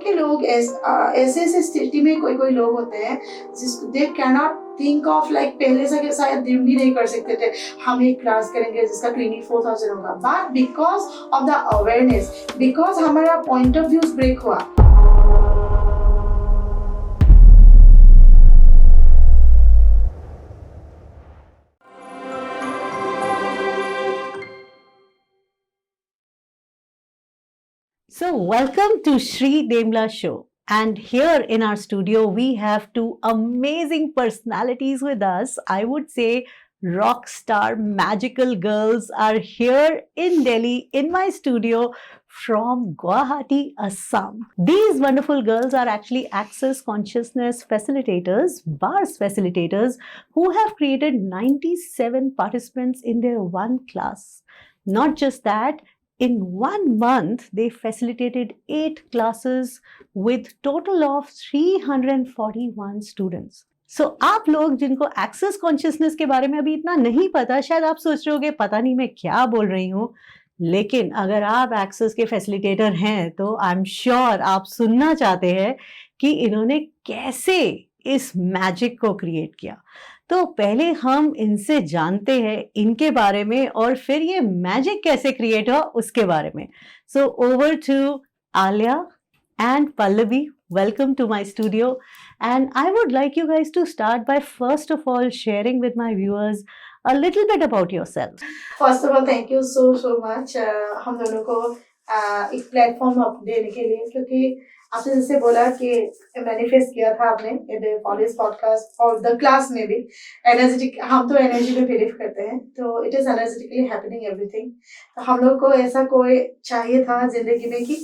के लोग ऐसे स्थिति में कोई लोग होते हैं जिसको they can not think of like पहले से शायद ड्रीम भी नहीं कर सकते थे हम एक क्लास करेंगे जिसका 24,000 होगा, but because of the awareness, because हमारा पॉइंट ऑफ व्यूज ब्रेक हुआ। So welcome to Shri Demla Show, and here in our studio we have two amazing personalities with us. I would say rock star magical girls are here in Delhi in my studio from Guwahati, Assam. These wonderful girls are actually access consciousness facilitators, bars facilitators, who have created 97 participants in their one class. Not just that, in 1 month, they facilitated 8 classes with total of 341 students. So, आप लोग जिनको access consciousness के बारे में अभी इतना नहीं पता, शायद आप सोच रहे होगे पता नहीं मैं क्या बोल रही हूँ, लेकिन अगर आप एक्सेस के फैसिलिटेटर हैं तो आई एम श्योर आप सुनना चाहते हैं कि इन्होंने कैसे इस मैजिक को क्रिएट किया। तो पहले हम इनसे जानते हैं इनके बारे में और फिर ये मैजिक कैसे क्रिएट हुआ उसके बारे में। So over to Alia and Pallavi, welcome to my studio, and I would like you guys to start by first of all sharing with my viewers a little bit about yourself. First of all, thank you so much हम दोनों को एक platform देने के लिए, क्योंकि आपने जैसे बोला कि मैनिफेस्ट किया था आपने फॉलिस पॉडकास्ट और द क्लास में भी एनर्जेटिक, हम तो एनर्जी में बिलीव करते हैं, तो it is energetically happening everything. तो हम लोग को ऐसा कोई चाहिए था जिंदगी में कि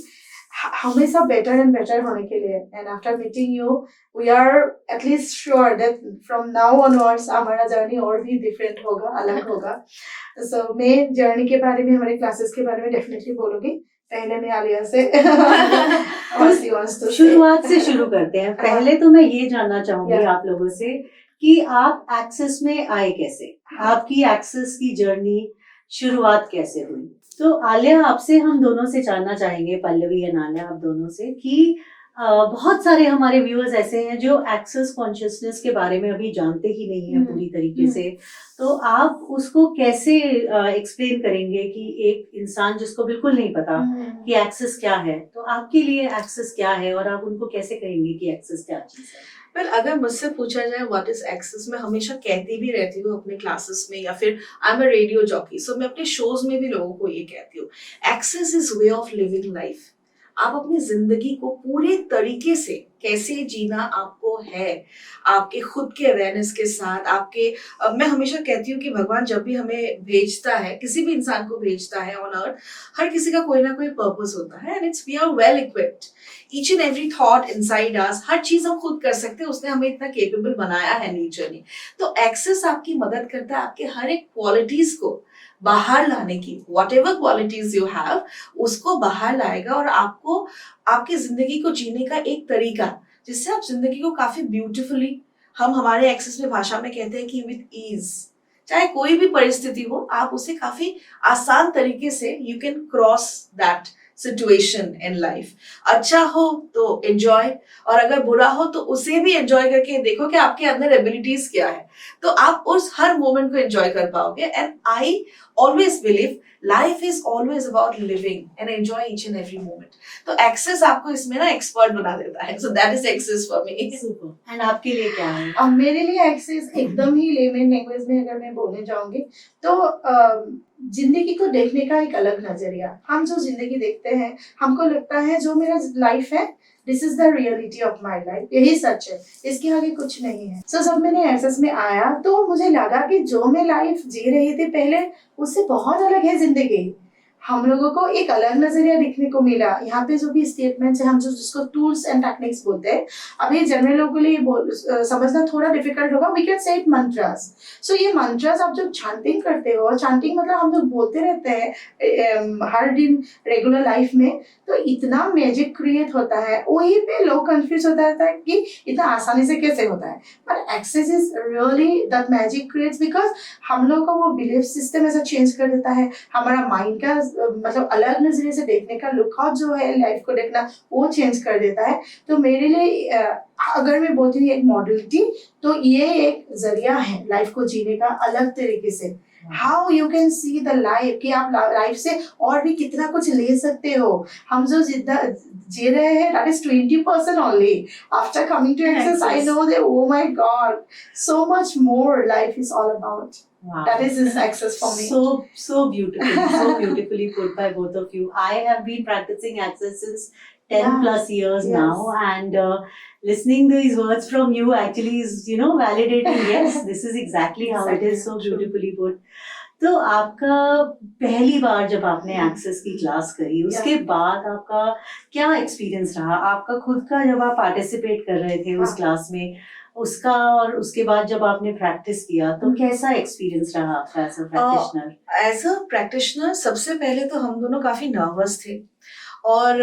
हमेशा बेटर एंड बेटर होने के लिए, and after meeting you we are at least sure that from now onwards हमारा जर्नी और भी डिफरेंट होगा, अलग होगा। सो मैं जर्नी के बारे में, हमारे क्लासेस के बारे में डेफिनेटली बोलूंगी। पहले मैं आलिया से शुरुआत से शुरू करते हैं। पहले तो मैं ये जानना चाहूंगी आप लोगों से कि आप एक्सेस में आए कैसे, आपकी एक्सेस की जर्नी शुरुआत कैसे हुई। तो आलिया, आपसे हम दोनों से जानना चाहेंगे, पल्लवी और आलिया आप दोनों से, कि बहुत सारे हमारे व्यूअर्स ऐसे हैं जो एक्सेस कॉन्शियसनेस के बारे में अभी जानते ही नहीं है पूरी तरीके से, तो आप उसको कैसे एक्सप्लेन करेंगे कि एक इंसान जिसको बिल्कुल नहीं पता कि एक्सेस क्या है, तो आपके लिए एक्सेस क्या है और आप उनको कैसे कहेंगे कि एक्सेस क्या चीज है। पर अगर मुझसे पूछा जाए व्हाट इज एक्सेस, मैं हमेशा कहती भी रहती हूँ अपने क्लासेस में, या फिर I am a radio jockey, so मैं अपने शोज में भी लोगों को ये कहती हूँ, access is way of living life. आप अपनी जिंदगी को पूरे तरीके से कैसे जीना आपको है, आपके खुद के अवेयरनेस के साथ, आपके मैं हमेशा कहती हूँ कि भगवान जब भी हमें भेजता है, किसी भी इंसान को भेजता है ऑन अर्थ, हर किसी का कोई ना कोई पर्पस होता है, and it's we are well equipped, each and every thought inside us, हर चीज हम खुद कर सकते हैं, उसने हमें इतना केपेबल बनाया है नेचर ने। तो एक्सेस आपकी मदद करता है आपके हर एक क्वालिटीज को बाहर लाने की, what ever qualities you have उसको बाहर लाएगा, और आपको आपकी जिंदगी को जीने का एक तरीका जिससे आप जिंदगी को काफी ब्यूटीफुली, हम हमारे एक्सेस में भाषा में कहते हैं कि विद ईज, चाहे कोई भी परिस्थिति हो आप उसे काफी आसान तरीके से you can cross that situation in life. अच्छा हो तो एंजॉय, और अगर बुरा हो तो उसे भी एंजॉय करके देखो कि आपके अंदर एबिलिटीज क्या है, तो आप उस हर मोमेंट को एंजॉय कर पाओगे। And I always believe life is always about living and enjoy each and every moment. तो एक्सेस आपको इसमें ना एक्सपर्ट बना देता है, so that is access for me. And आपके लिए क्या है? अब मेरे लिए एक्सेस एकदम ही लेमन लैंग्वेज में अगर मैं बोलने जाऊंगी तो जिंदगी को देखने का एक अलग नजरिया। हम जो जिंदगी देखते हैं हमको लगता है जो मेरा लाइफ है this is the reality of my life, यही सच है, इसके आगे कुछ नहीं है। सो जब मैंने एक्सेस में आया तो मुझे लगा कि जो मैं लाइफ जी रही थी पहले उससे बहुत अलग है जिंदगी। हम लोगों को एक अलग नजरिया दिखने को मिला। यहाँ पे जो भी स्टेटमेंट्स है, हम जो जिसको टूल्स एंड टेक्निक्स बोलते हैं, अभी जनरल लोगों के लिए समझना थोड़ा डिफिकल्ट होगा। We can say it mantras. So ये मंत्रास आप जो चांटिंग करते हो, चांटिंग मतलब हम जो बोलते रहते हैं हर दिन रेगुलर लाइफ में, तो इतना मैजिक क्रिएट होता है। वहीं पे लोग कंफ्यूज होता है कि इतना आसानी से कैसे होता है, but access is really that magic creates, because हम लोग का वो बिलीफ सिस्टम ऐसा चेंज कर देता है, हमारा माइंड का मतलब अलग नजरिए से देखने का लुकआउट जो है लाइफ को देखना वो चेंज कर देता है। तो मेरे लिए अगर मैं बोलती हूँ एक मॉडलिटी, तो ये एक जरिया है लाइफ को जीने का अलग तरीके से। How you can see the life, कि आप लाइफ से और भी कितना कुछ ले सकते हो। हम जो जितना जी रहे हैं that is 20% only. After coming to Access, I know that, oh my God, so much more life is all about. Wow. That is this Access for me. So beautiful, so beautifully put by both of you. I have been practicing Access since 10 Yeah. plus years Yes. now, and listening these words from you actually is, validating. Yes, this is exactly how it is. So beautifully put. तो आपका पहली बार जब आपने access की class करी, उसके बाद आपका क्या एक्सपीरियंस रहा? आपका खुद का जब आप पार्टिसिपेट कर रहे थे उस क्लास में, उसका, और उसके बाद जब आपने प्रैक्टिस किया, तो कैसा एक्सपीरियंस रहा आपका as a practitioner? As a practitioner सबसे पहले तो हम दोनों काफी नर्वस थे, और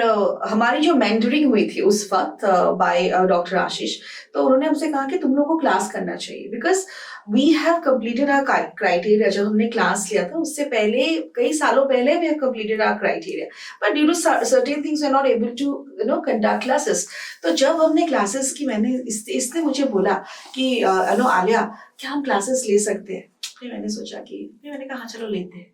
हमारी जो मेंटरिंग हुई थी उस वक्त बाय डॉक्टर आशीष, तो उन्होंने हमसे कहा कि तुम लोगों को क्लास करना चाहिए, because we have completed our criteria. जब हमने क्लास लिया था उससे पहले, कई सालों पहले we have completed our criteria, but due to certain things we are not able to conduct classes. तो जब हमने क्लासेस की, इसने मुझे बोला कि आलिया, क्या हम क्लासेस ले सकते हैं? फिर मैंने सोचा कि, मैंने कहा हाँ चलो लेते हैं,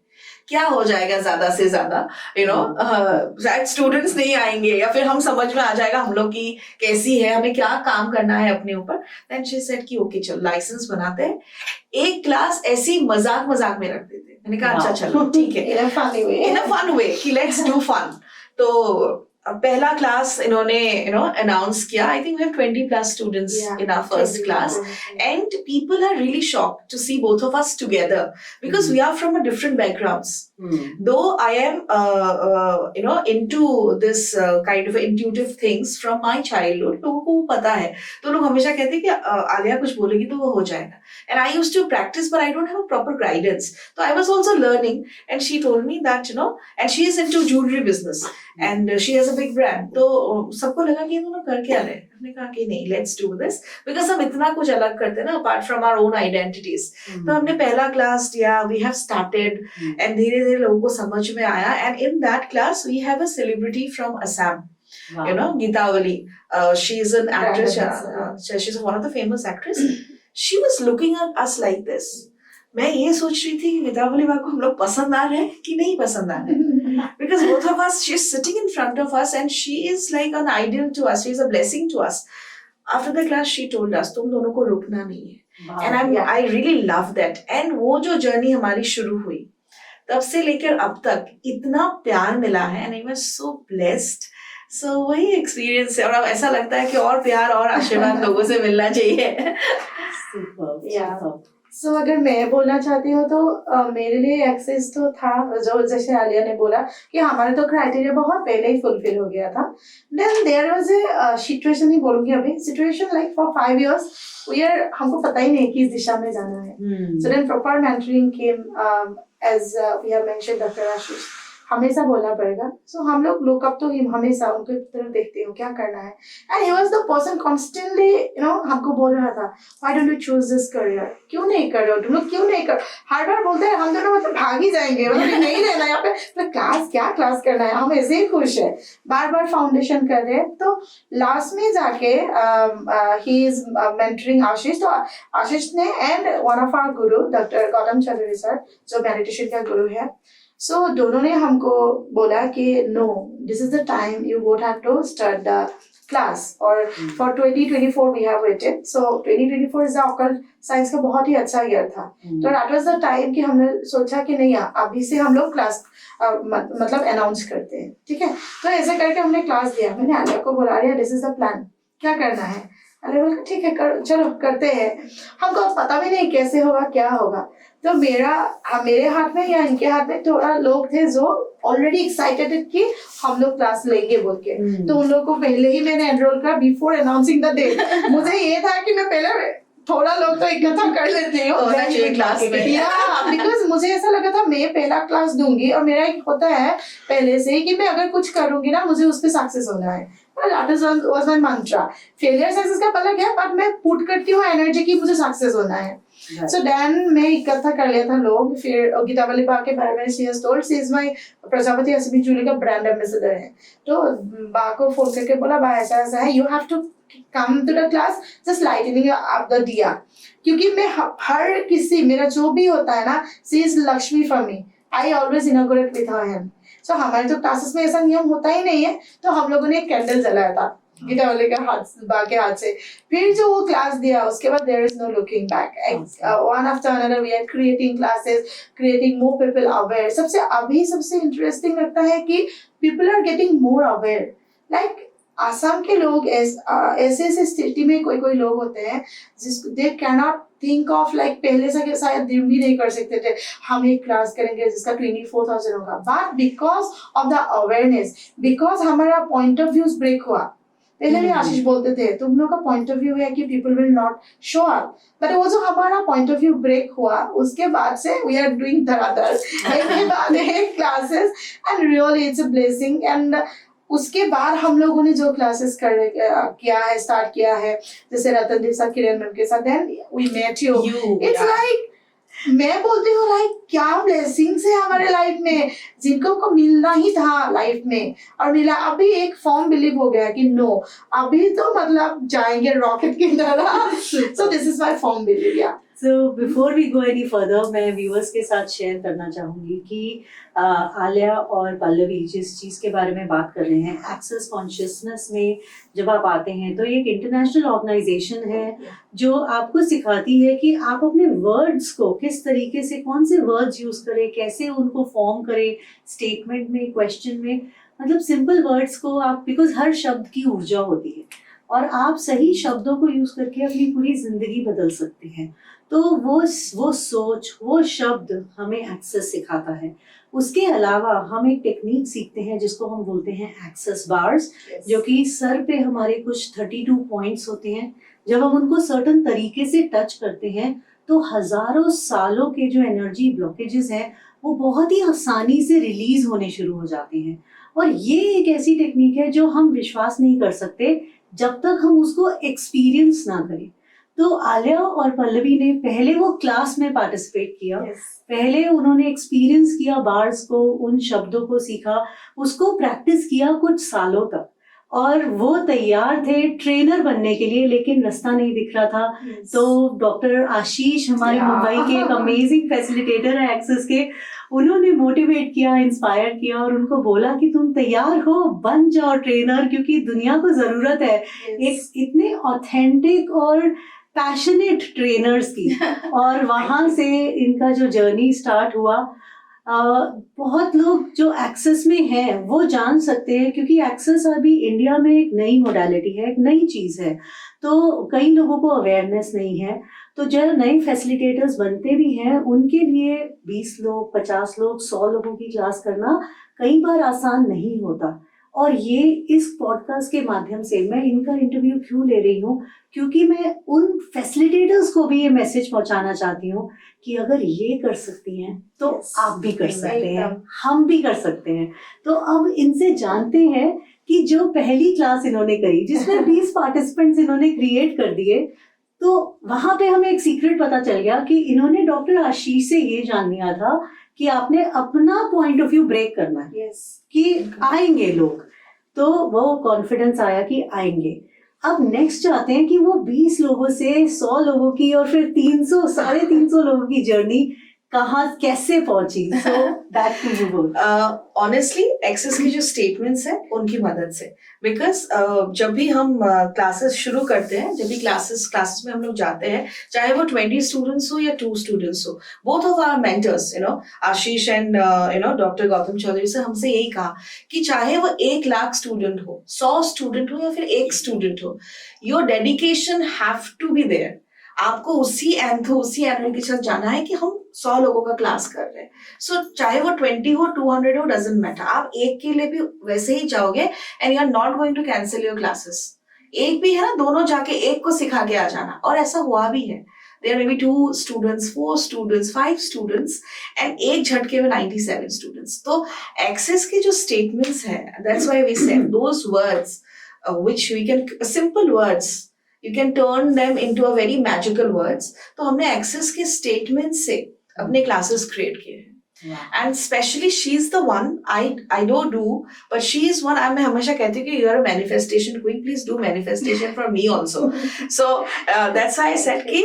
क्या हो जाएगा ज्यादा से ज्यादा, शायद स्टूडेंट्स नहीं आएंगे, या फिर हम समझ में आ जाएगा हम लोग की कैसी है, हमें क्या काम करना है अपने ऊपर। देन शी सेड कि ओके चलो लाइसेंस बनाते हैं, एक क्लास ऐसी मजाक में रख देते। मैंने कहा अच्छा चलो ठीक है, इन अ फन वे कि लेट्स डू फन। तो पहला क्लास इन्होंने अनाउंस किया। I think we have 20 plus students in our first class, and people are really shocked to see both of us together, because we are from a different backgrounds. Though I am into this kind of intuitive things from my childhood, लोगों को पता है, तो लोग हमेशा कहते हैं कि आलिया कुछ बोलेगी तो वो हो जाएगा, and I used to practice but I don't have a proper guidance, so I was also learning, and she told me that and she is into jewelry business and she has a big brand, तो सबको लगा कि ये दोनों कर क्या रहे हैं। हमने कहा कि नहीं, let's do this, because हम इतना कुछ अलग करते हैं ना apart from our own identities. तो हमने पहला क्लास दिया, we have started, and धीरे धीरे लोगों को समझ में आया, and in that class we have a celebrity from Assam. Wow. Geetawali, she is an actress, she's one of the famous actress. She was looking at us like this. मैं ये सोच रही थी कि गीतावली बा को हम लोग पसंद आ रहे हैं कि नहीं पसंद आ रहे हैं, because both of us, she is sitting in front of us and she is like an ideal to us, she is a blessing to us. After the class she told us तुम दोनों को रुकना नहीं है, and I really love that. And वो जो journey हमारी शुरू हुई, तब से लेकर अब तक इतना प्यार मिला है, and I was so blessed. So वही एक्सपीरियंस है, और अब ऐसा लगता है कि और प्यार और आशीर्वाद लोगों से मिलना चाहिए। Superb. So अगर मैं बोलना चाहती हूँ तो मेरे लिए एक्सेस तो था, जो जैसे आलिया ने बोला कि हमारा तो क्राइटेरिया बहुत पहले ही फुलफिल हो गया था। Then there was a situation, ही बोलूँगी अभी, situation like for 5 years हमको पता ही नहीं किस दिशा में जाना है। So then proper mentoring came, as we have mentioned, Dr. Ashish हमेशा बोलना पड़ेगा। So हम लोग look up to him, हमेशा उनके तरफ देखते हो क्या करना है, and he was the person constantly हमको बोल रहा था, why don't you choose this career, क्यों नहीं कर रहे हो तुम लोग, क्यों नहीं कर, हर बार बोलते हैं हम दोनों मतलब भाग ही जाएंगे, मतलब नहीं रहना यहाँ पे, तो क्लास क्या क्लास करना है, हम ऐसे ही खुश है, बार बार फाउंडेशन कर रहे हैं। तो लास्ट में जाके he is mentoring आशीष, तो आशीष ने and one of our guru Dr. Gautam Chaudhary sir, जो मेडिटेशन का गुरु है, so दोनों ने हमको बोला कि no, this is the time you would have to start the class, और for 2024 we have waited, so 2024 is the occult science का बहुत ही अच्छा ईयर था। तो that was the time कि हमने सोचा कि नहीं अभी से हम लोग क्लास मतलब अनाउंस करते हैं, ठीक है। तो ऐसे करके हमने क्लास दिया, मैंने आलिया को बोला रही दिस इज द प्लान, क्या करना है, अरे बोला ठीक है चलो करते हैं। हमको पता भी नहीं कैसे होगा क्या होगा, तो मेरे हाथ में या इनके हाथ में थोड़ा लोग थे जो ऑलरेडी एक्साइटेड कि हम लोग क्लास लेंगे बोल के, तो उन लोगों को पहले ही मैंने एनरोल करा बिफोर अनाउंसिंग द डेट। मुझे ये था कि मैं पहले थोड़ा लोग तो इकट्ठा कर लेती हूँ क्लास में, बिकॉज मुझे ऐसा लगा था मैं पहला क्लास दूंगी, और मेरा एक होता है पहले से ही कि मैं अगर कुछ करूंगी ना मुझे उस पर सक्सेस होना है, that is was my Mantra. Failure success का अलग है, बट मैं पुट करती हूँ एनर्जी की मुझे सक्सेस होना है. सो देन मैं इकट्ठा कर लिया था लोग. फिर गीतावली बा के बारे में she has told, she is my Prajapati SB Julie का ब्रांड एम्बेसडर है. तो बा को फोन करके बोला, बा ऐसा ऐसा है, you have to come to the class, just lightning up the diya. क्योंकि मैं हर किसी, मेरा जो भी होता है ना, she is Lakshmi for me. I always inaugurate with her hand. So हमारे तो क्लासेस में ऐसा नियम होता ही नहीं है, तो हम लोगों ने एक कैंडल जलाया था गीतावली का हाथ, बा के हाथ से. फिर जो वो क्लास दिया, उसके बाद there is no looking back. One after another we are creating classes, creating more people aware. सबसे इंटरेस्टिंग लगता है कि people are getting more aware. Like Assam के लोग ऐसे ऐसे स्थिति में कोई लोग होते हैं जिस they can not think of, like पहले से शायद ड्रीम भी नहीं कर सकते थे हम एक क्लास करेंगे जिसका 24,000 होगा. But because of the awareness, because हमारा पॉइंट ऑफ व्यूज ब्रेक हुआ. पहले भी आशीष बोलते थे तुम लोग का पॉइंट ऑफ व्यू है कि people will not show up, but वो जो हमारा पॉइंट ऑफ व्यू ब्रेक हुआ, उसके बाद से वी आर डूइंग धड़ाधड़ classes and really it's a blessing. And उसके बाद हम लोगों ने जो क्लासेस स्टार्ट किया है, जैसे रतनदीप सर, किरण मैम के साथ, then we met you. It's like, मैं बोलती हूँ लाइक क्या ब्लेसिंग्स है हमारे लाइफ में, जिनको को मिलना ही था लाइफ में और मिला. अभी एक फॉर्म बिलीव हो गया कि नो, अभी तो मतलब जाएंगे रॉकेट की तरह. So this is my form believe. या So before we go any further, मैं व्यूअर्स के साथ शेयर करना चाहूँगी कि आलिया और पल्लवी जिस चीज़ के बारे में बात कर रहे हैं, एक्सेस कॉन्शियसनेस में जब आप आते हैं, तो ये एक इंटरनेशनल ऑर्गेनाइजेशन है जो आपको सिखाती है कि आप अपने वर्ड्स को किस तरीके से, कौन से वर्ड्स यूज़ करें, कैसे उनको फॉर्म करें स्टेटमेंट में, क्वेश्चन में. मतलब सिंपल वर्ड्स को आप, बिकॉज हर शब्द की ऊर्जा होती है और आप सही शब्दों को यूज़ करके अपनी पूरी ज़िंदगी बदल सकते हैं. तो वो सोच, वो शब्द हमें एक्सेस सिखाता है. उसके अलावा हम एक टेक्निक सीखते हैं जिसको हम बोलते हैं एक्सेस बार्स, जो कि सर पे हमारे कुछ 32 पॉइंट्स होते हैं. जब हम उनको सर्टन तरीके से टच करते हैं तो हजारों सालों के जो एनर्जी ब्लॉकेजेस हैं वो बहुत ही आसानी से रिलीज होने शुरू हो जाते हैं. और ये एक ऐसी टेक्निक है जो हम विश्वास नहीं कर सकते जब तक हम उसको एक्सपीरियंस ना करें. तो आलिया और पल्लवी ने पहले वो क्लास में पार्टिसिपेट किया. पहले उन्होंने एक्सपीरियंस किया बार्स को, उन शब्दों को सीखा, उसको प्रैक्टिस किया कुछ सालों तक, और वो तैयार थे ट्रेनर बनने के लिए, लेकिन रास्ता नहीं दिख रहा था. तो डॉक्टर आशीष, हमारे मुंबई के एक अमेजिंग फैसिलिटेटर है एक्सेस के, उन्होंने मोटिवेट किया, इंस्पायर किया और उनको बोला कि तुम तैयार हो, बन जाओ ट्रेनर, क्योंकि दुनिया को जरूरत है एक इतने ऑथेंटिक और पैशनेट ट्रेनर्स की. और वहां से इनका जो जर्नी स्टार्ट हुआ. बहुत लोग जो एक्सेस में हैं वो जान सकते हैं, क्योंकि एक्सेस अभी इंडिया में एक नई मोडालिटी है, एक नई चीज़ है, तो कई लोगों को अवेयरनेस नहीं है. तो जो नए फैसिलिटेटर्स बनते भी हैं उनके लिए 20 लोग, 50 लोग, 100 लोगों की क्लास करना कई बार आसान नहीं होता. और ये इस पॉडकास्ट के माध्यम से मैं इनका इंटरव्यू क्यों ले रही हूँ, क्योंकि मैं उन फैसिलिटेटर्स को भी ये मैसेज पहुंचाना चाहती हूँ कि अगर ये कर सकती हैं तो आप भी कर सकते हैं, हम भी कर सकते हैं. तो अब इनसे जानते हैं कि जो पहली क्लास इन्होंने करी जिसमें 20 पार्टिसिपेंट्स इन्होंने क्रिएट कर दिए, तो वहां पे हमें एक सीक्रेट पता चल गया कि इन्होंने डॉक्टर आशीष से ये जान लिया था कि आपने अपना पॉइंट ऑफ व्यू ब्रेक करना है. कि आएंगे लोग, तो वो कॉन्फिडेंस आया कि आएंगे. अब नेक्स्ट चाहते हैं कि वो 20 लोगों से 100 लोगों की और फिर 300, 350 लोगों की जर्नी कहाँ कैसे पहुंची. So back to you both. Honestly access की जो स्टेटमेंट्स हैं उनकी मदद से, बिकॉज जब भी हम क्लासेस शुरू करते हैं, जब भी क्लासेस में हम लोग जाते हैं, चाहे वो 20 स्टूडेंट्स हो या 2 स्टूडेंट्स हो, both of our mentors Ashish and doctor Gautam Chaudhary से हमसे यही कहा कि चाहे वो 1 लाख स्टूडेंट हो, 100 स्टूडेंट हो या फिर 1 स्टूडेंट हो, your dedication have to be there. आपको उसी एनर्जी के साथ जाना है कि हम 100 लोगों का क्लास कर रहे हैं. सो चाहे वो 20 हो, 200 हो, डजंट मैटर. आप एक के लिए भी वैसे ही जाओगे and you are not going to cancel your classes. एक भी है ना, दोनों जाके एक को सिखा के आ जाना. और ऐसा हुआ भी है. There may be 2 students, 4 students, 5 students and एक झटके में 97 students. तो एक्सेस के जो स्टेटमेंट्स हैं, that's why we said those words which we can simple words you can turn them into a very magical words. तो हमने access के statement से अपने classes create किए हैं. And especially she's the one I don't do, but she is one. मैं हमेशा कहती हूँ कि you are a manifestation queen. Please do manifestation for me also. So that's why I said कि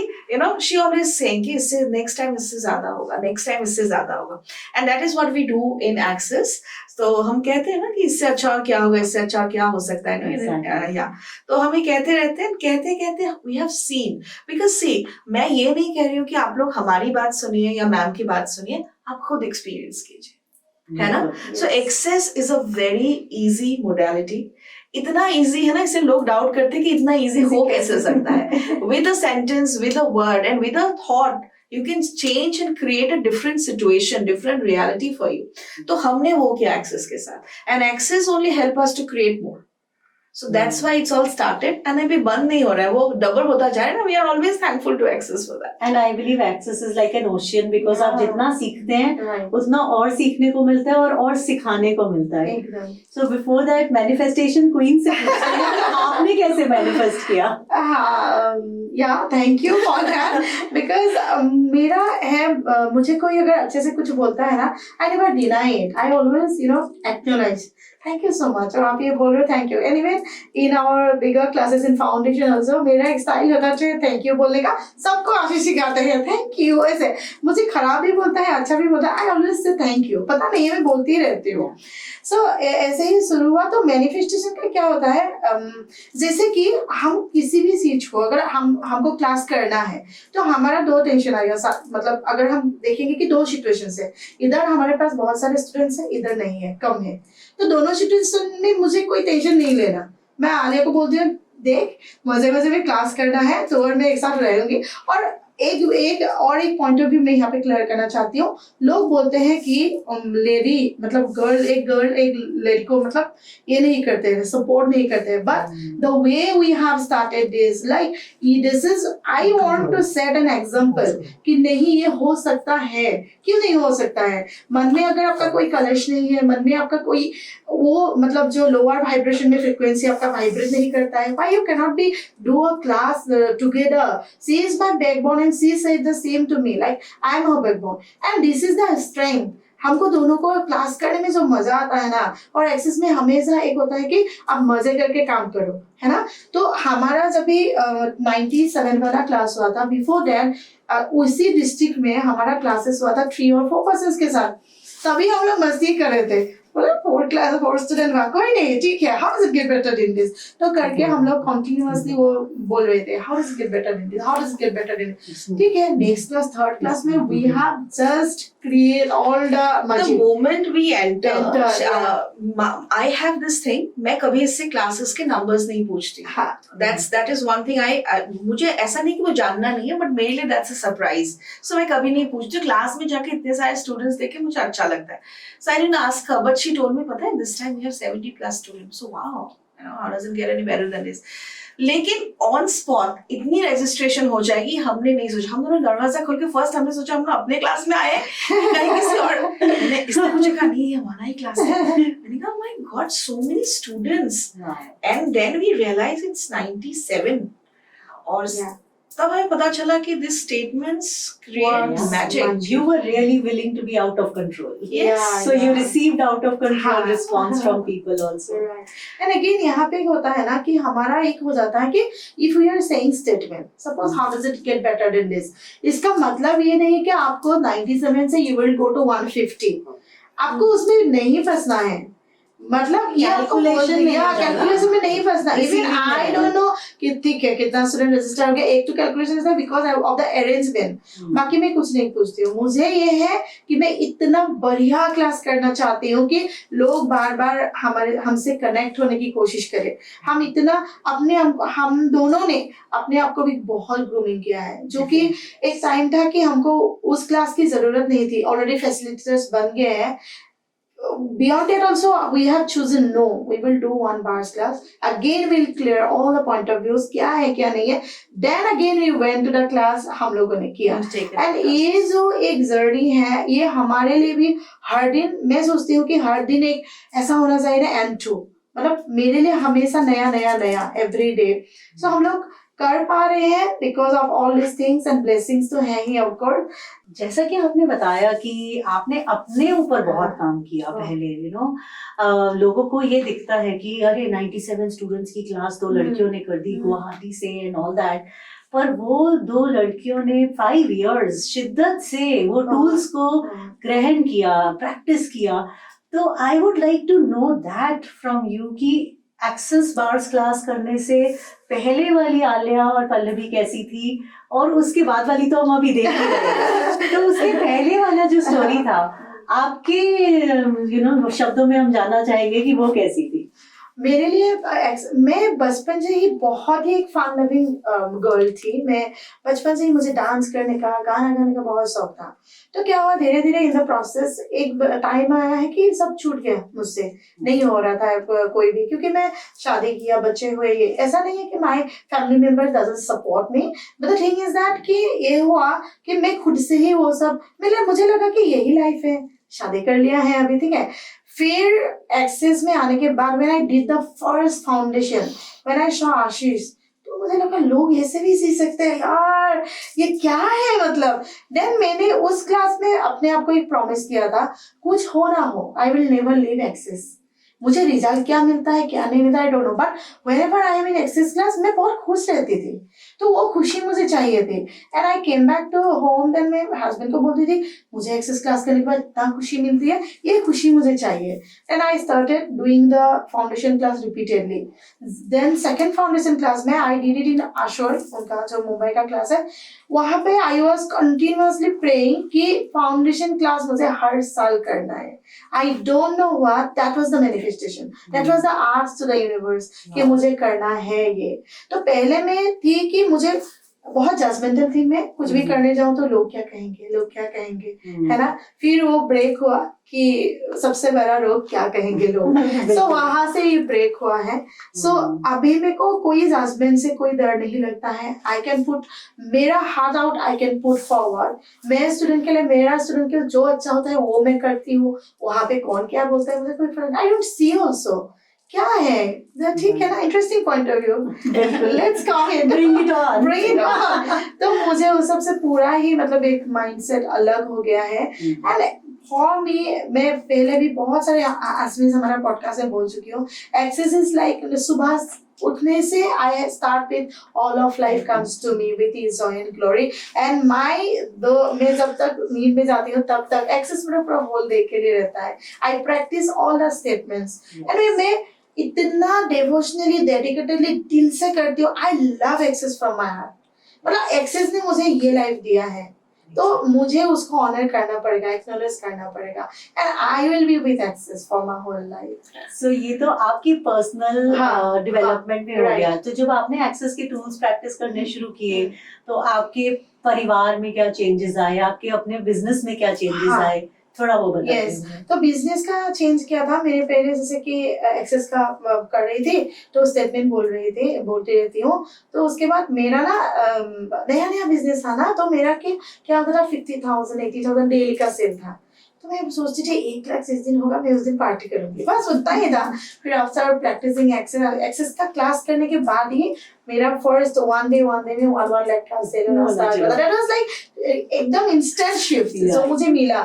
she always saying कि इससे next time इससे ज़्यादा होगा, next time इससे ज़्यादा होगा. And that is what we do in Access. तो हम कहते हैं ना कि इससे अच्छा और क्या होगा, इससे अच्छा और क्या हो सकता है या तो हम ये कहते रहते हैं, कहते we have seen. Because see, मैं ये नहीं कह रही हूँ कि आप लोग हमारी बात सुनिए या मैम की बात सुनिए, आप खुद एक्सपीरियंस कीजिए, है ना. So Access is a very easy modality. इतना इजी है ना, इसे लोग डाउट करते हैं कि इतना इजी हो कैसे सकता है. With a sentence, with a word and with a thought you can change and create a different situation, different reality for you. तो हमने वो किया Access के साथ, and Access only help us to create more. So that's why it's all started, and अभी बंद नहीं हो रहा है, वो डबल होता जा रहा है ना. We are always thankful to Access for that. And I believe Access is like an ocean because आप जितना सीखते हैं उतना और सीखने को मिलता है और सिखाने को मिलता है. एकदम. So before that manifestation queen से आपने कैसे manifest किया? Yeah, thank you for that. Because मेरा है, मुझे कोई अगर अच्छे से कुछ बोलता है ना, I never deny it. I always acknowledge. Thank you so much. और आप ये बोल रहे हो, thank you. Anyway, in our bigger classes in foundation also, मेरा एक स्टाइल होता है thank you बोलने का. सबको आशीष सिखाते हैं thank you ऐसे. मुझे खराब भी बोलता है, अच्छा भी बोलता है, I always say thank you. पता नहीं है, मैं बोलती ही रहती हूँ. So ऐसे ही शुरू हुआ. तो मैनिफेस्टेशन का क्या होता है, जैसे कि हम किसी भी चीज को अगर हमको क्लास करना है तो हमारा दो टेंशन आएगा. मतलब अगर हम देखेंगे कि दो सिचुएशन है, इधर हमारे पास बहुत सारे स्टूडेंट्स हैं, इधर नहीं है, कम है. तो दोनों सिचुएशन में मुझे कोई टेंशन नहीं लेना. मैं आलिया को बोलती हूँ, देख मजे मजे में क्लास करना है तो और मैं एक साथ रहूंगी. और एक पॉइंट ऑफ व्यू मैं यहाँ पे क्लियर करना चाहती हूँ. लोग बोलते हैं कि लेडी मतलब गर्ल एक लेडी को मतलब ये नहीं करते हैं, सपोर्ट नहीं करते हैं. But the way we have started this like this is I want to set an example कि नहीं ये हो सकता है. क्यों नहीं हो सकता है? मन में अगर आपका कोई कलश नहीं है, मन में आपका कोई वो मतलब जो लोअर वाइब्रेशन में फ्रीक्वेंसी आपका वाइब्रेट नहीं करता है, why you can not be do a class together. She is my backbone and she said the same to me, like I am her backbone and this is the strength. हमको दोनों को class करने में जो मजा आता है ना, और एक्सेस में हमेशा एक होता है कि आप मजे करके काम करो, है ना. तो हमारा जब भी 97 वाला क्लास हुआ था, बिफोर दैट उसी डिस्ट्रिक्ट में हमारा क्लासेस हुआ था 3 और 4 पर्सन के साथ. तभी हम लोग मस्ती कर रहे थे, बोला 4 स्टूडेंट हुआ, कोई नहीं ठीक है, how does it get better in this. तो करके हम लोग कंटिन्यूअसली वो बोल रहे थे, how does it get better in this, how does it get better in. ठीक है, नेक्स्ट क्लास थर्ड क्लास में we have just create all the magic. The moment we enter I have this thing, मैं कभी इससे classes के numbers नहीं पूछती. that is one thing. मुझे ऐसा नहीं कि वो जानना नहीं है, बट मेरे लिए that's a surprise. So मैं कभी नहीं पूछती. क्लास में जाके इतने सारे स्टूडेंट्स देखे मुझे अच्छा लगता है. So I didn't ask her, but she told me, पता है this time we have 70 plus students. So wow, how does it get any better than this? लेकिन ऑन स्पॉट इतनी रजिस्ट्रेशन हो जाएगी, हमने नहीं सोचा. हम दोनों दरवाजा खोल के फर्स्ट हमने सोचा हम लोग अपने क्लास में आए कहीं किसी और. इसने मुझे कहा नहीं हमारा ही क्लास है. मैंने कहा my god so many students. And then we realize it's 97. और तब हमें पता चला कि this statements create magic. You were really willing to be out of control. Yes. So you received out of control response from people also. And again यहाँ पे होता है ना कि हमारा एक हो जाता है कि if we are saying statement, suppose how does it get better than this, इसका मतलब ये नहीं कि आपको 97 से you will go to 150. आपको उसमें नहीं फंसना है. मतलब कैलकुलेशन में नहीं फंसना. इवन आई डोंट नो कि ठीक है कितना स्टूडेंट रजिस्टर हो गया, एक तो कैलकुलेशन है बिकॉज ऑफ द अरेंजमेंट. बाकी मैं कुछ नहीं पूछती हूँ. मुझे ये है कि मैं इतना बढ़िया क्लास करना चाहती हूँ कि लोग बार बार हमसे कनेक्ट होने की कोशिश करें. हम इतना हम दोनों ने अपने आप को भी बहुत ग्रूमिंग किया है, जो कि एक टाइम था कि हमको उस क्लास की जरूरत नहीं थी. ऑलरेडी फैसिलिटेटर्स बन गए हैं. Beyond that also we have chosen no, we will do 1 bars class. Again we'll clear all the point of views, क्या है क्या नहीं है. Then again we went to the class, हम लोगों ने किया. And ये जो एक जर्नी है, ये हमारे लिए भी हर दिन मैं सोचती हूँ कि हर दिन एक ऐसा होना चाहिए ना M2. मतलब मेरे लिए हमेशा नया नया नया एवरी डे। सो हम लोग कर पा रहे हैं because of all this things and blessings तो है ही ऑफकोर्स। जैसा कि आपने बताया कि आपने अपने ऊपर बहुत काम किया पहले, लोगों को ये दिखता है कि अरे 97 स्टूडेंट्स की क्लास 2 लड़कियों ने कर दी गुवाहाटी से एंड ऑल दैट, पर वो 2 लड़कियों ने 5 इयर्स शिद्दत से वो टूल्स को ग्रहण किया, प्रैक्टिस किया। तो I would like to know that from you कि एक्सेस बार्स क्लास करने से पहले वाली आलिया और पल्लवी कैसी थी, और उसके बाद वाली तो हम अभी देख ही रहे हैं। तो उसके पहले वाला जो स्टोरी था आपके शब्दों में हम जानना चाहेंगे कि वो कैसी थी। मेरे लिए मैं बचपन से ही बहुत ही एक फन लविंग गर्ल थी। मैं बचपन से ही मुझे डांस करने का, गाना गाने का बहुत शौक था। तो क्या हुआ, धीरे धीरे इन द प्रोसेस एक टाइम आया है कि सब छूट गया मुझसे, नहीं हो रहा था कोई भी, क्योंकि मैं शादी किया, बच्चे हुए। ये ऐसा नहीं है कि my family member doesn't support me, but the thing is that कि ये हुआ कि मैं खुद से ही वो सब मुझे लगा कि यही लाइफ है, शादी कर लिया है अभी, ठीक है। फिर एक्सेस में आने के बाद when I did the first foundation, when I saw Ashish, तो मुझे लगा लोग ऐसे भी सी सकते हैं यार, ये क्या है मतलब। देन मैंने उस क्लास में अपने आप को एक प्रॉमिस किया था, कुछ हो ना हो I will never leave access. मुझे रिजल्ट क्या मिलता है क्या नहीं मिलता I don't know, but whenever I am in access class मैं बहुत खुश रहती थी, तो वो खुशी मुझे चाहिए थी। And I came back to home, then मैं हस्बैंड को बोलती थी मुझे एक्सेस क्लास करने के बाद इतना खुशी मिलती है, ये खुशी मुझे चाहिए। And I started doing the foundation class repeatedly. Then second foundation class में आई डिड इट इन आशोर, उनका जो मुंबई का क्लास है, वहां पे आई वॉज कंटिन्यूअसली प्रेइंग कि फाउंडेशन क्लास मुझे हर साल करना है। I don't know what, that was the manifestation, that was the ask to the universe कि मुझे करना है ये। तो पहले में थी कि मुझे बहुत जजमेंटल थी, मैं कुछ भी करने जाऊं तो लोग क्या कहेंगे, लोग क्या कहेंगे, है ना। फिर वो ब्रेक हुआ कि सबसे बड़ा रोग क्या कहेंगे लोग। सो वहां से ये ब्रेक हुआ है। सो अभी मेरे को कोई जजमेंट से कोई डर नहीं लगता है। आई कैन पुट मेरा heart out, I can put forward. मैं स्टूडेंट के लिए, मेरा स्टूडेंट के लिए जो अच्छा होता है वो मैं करती हूँ। वहां पे कौन क्या बोलता है मुझे कोई फर्क, आई डोंट सी ऑल्सो क्या है, ठीक है ना, interesting point of view, let's come in, bring it on. तो मुझे उस सबसे पूरा ही मतलब एक माइंडसेट अलग हो गया है। एंड फॉर मी, मैं पहले भी बहुत सारे आसमी हमारा पॉडकास्ट में बोल चुकी हूँ, एक्सेस इज लाइक सुबह उठने से I start with all of life comes to me with ease joy and glory. And मैं जब तक नींद में जाती हूँ तब तक एक्सेस मेरा पूरा होल देख के लिए रहता है। I practice all the statements and मैं इतना डिवोशनली डेडिकेटेडली दिल से करती हूँ। I love Access from my heart, मतलब एक्सेस ने मुझे ये लाइफ दिया है तो मुझे उसको ऑनर करना पड़ेगा, एक्नॉलेज करना पड़ेगा। And I will be with Access for my whole life. So ये तो आपकी पर्सनल डेवलपमेंट में हो गया। तो जब आपने एक्सेस के टूल्स प्रैक्टिस करने शुरू किए तो आपके परिवार में क्या चेंजेस आए, आपके अपने बिजनेस में क्या चेंजेस आए, थोड़ा वो बताइए। Yes. तो बिजनेस का चेंज किया था मेरे पहले, जैसे कि एक्सेस का कर रही थी तो स्टेटमेंट बोलती रहती हूँ। तो उसके बाद मेरा ना नया नया बिजनेस था ना, तो मेरा क्या होता था 50,000 80,000 डेली का सेल था। तो मैं सोचती थी 1 लाख जिस दिन होगा मैं उस दिन पार्टी करूंगी, बस उतना ही था। फिर आफ्टर प्रैक्टिसिंग एक्सेस का क्लास करने के बाद ही मेरा फर्स्ट वन डे में 1 लाख का सेल होना स्टार्ट हुआ। दैट वाज लाइक एकदम इंस्टेंट शिफ्ट जो मुझे मिला।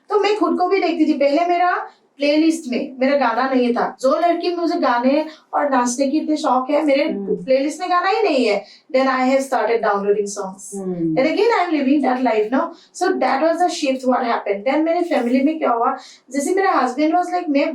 तो मैं खुद को भी देखती थी, पहले मेरा प्लेलिस्ट में मेरा गाना नहीं था। जो लड़की मुझे गाने और नाचने की इतने शौक है, मेरे प्लेलिस्ट में गाना ही नहीं है। Then I have started downloading songs and again I am living that life now. So that was the shift what happened. Then मेरे फैमिली में क्या हुआ, जैसे मेरा हस्बैंड वाज लाइक, मैं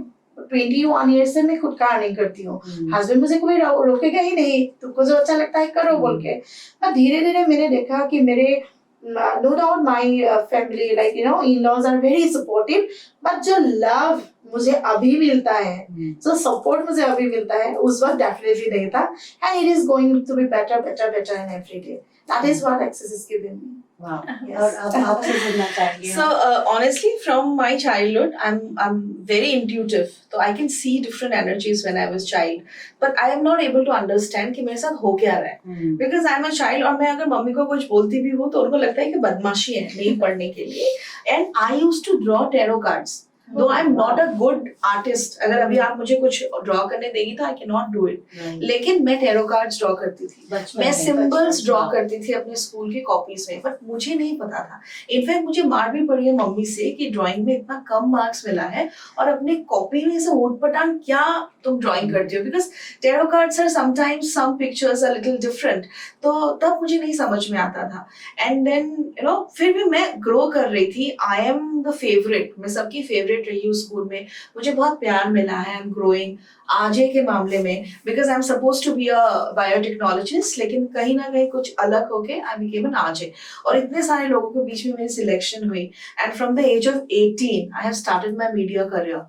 21 ईयर्स से मैं खुद का अर्निंग करती हूँ, हस्बैंड मुझे कोई रोकेगा ही नहीं, तुमको जो अच्छा लगता है करो बोल के। पर धीरे धीरे मैंने देखा कि मेरे no doubt my family, like you know, in-laws are very supportive, but जो love मुझे अभी मिलता है, जो सपोर्ट मुझे अभी मिलता है, उस वक्त डेफिनेटली नहीं था। and it is going to be better in every day. That is what access is given me. Wow. Yes. और अब आपसे सुनना चाहेंगे। So honestly, from my childhood, I'm very intuitive. So I can see different energies when I was child, but I am not able to understand कि मेरे साथ हो क्या रहा है, because I'm a child। और मैं अगर मम्मी को कुछ बोलती भी हूँ तो उनको लगता है कि बदमाशी है नहीं पढ़ने के लिए। And I used to draw tarot cards. दो I am not a good artist, अगर अभी आप मुझे कुछ ड्रॉ करने देगी तो I can not do it, लेकिन मैं टेरो कार्ड्स ड्रॉ करती थी, मैं सिंबल्स ड्रॉ करती थी अपने स्कूल की कॉपीज में, बट मुझे नहीं पता था। इनफैक्ट मुझे मार भी पड़ी है मम्मी से कि ड्राइंग में इतना कम मार्क्स मिला है और अपने कॉपी में से ऊट पटांग क्या तुम ड्राइंग करती हो, because tarot cards are sometimes some pictures are little different. तो तब मुझे नहीं समझ में आता था। एंड देन यू नो फिर भी मैं ग्रो कर रही थी, आई एम द फेवरेट, मैं सबकी फेवरेट रही हूँ स्कूल में, मुझे बहुत प्यार मिला है, आई एम ग्रोइंग। आरजे के मामले में because I am suppose to be a biotechnologist, लेकिन कहीं ना कहीं कुछ अलग होके आई बिकेम एन आरजे, और इतने सारे लोगों के बीच में मेरी सिलेक्शन हुई। And from the age of 18 I have started my media career,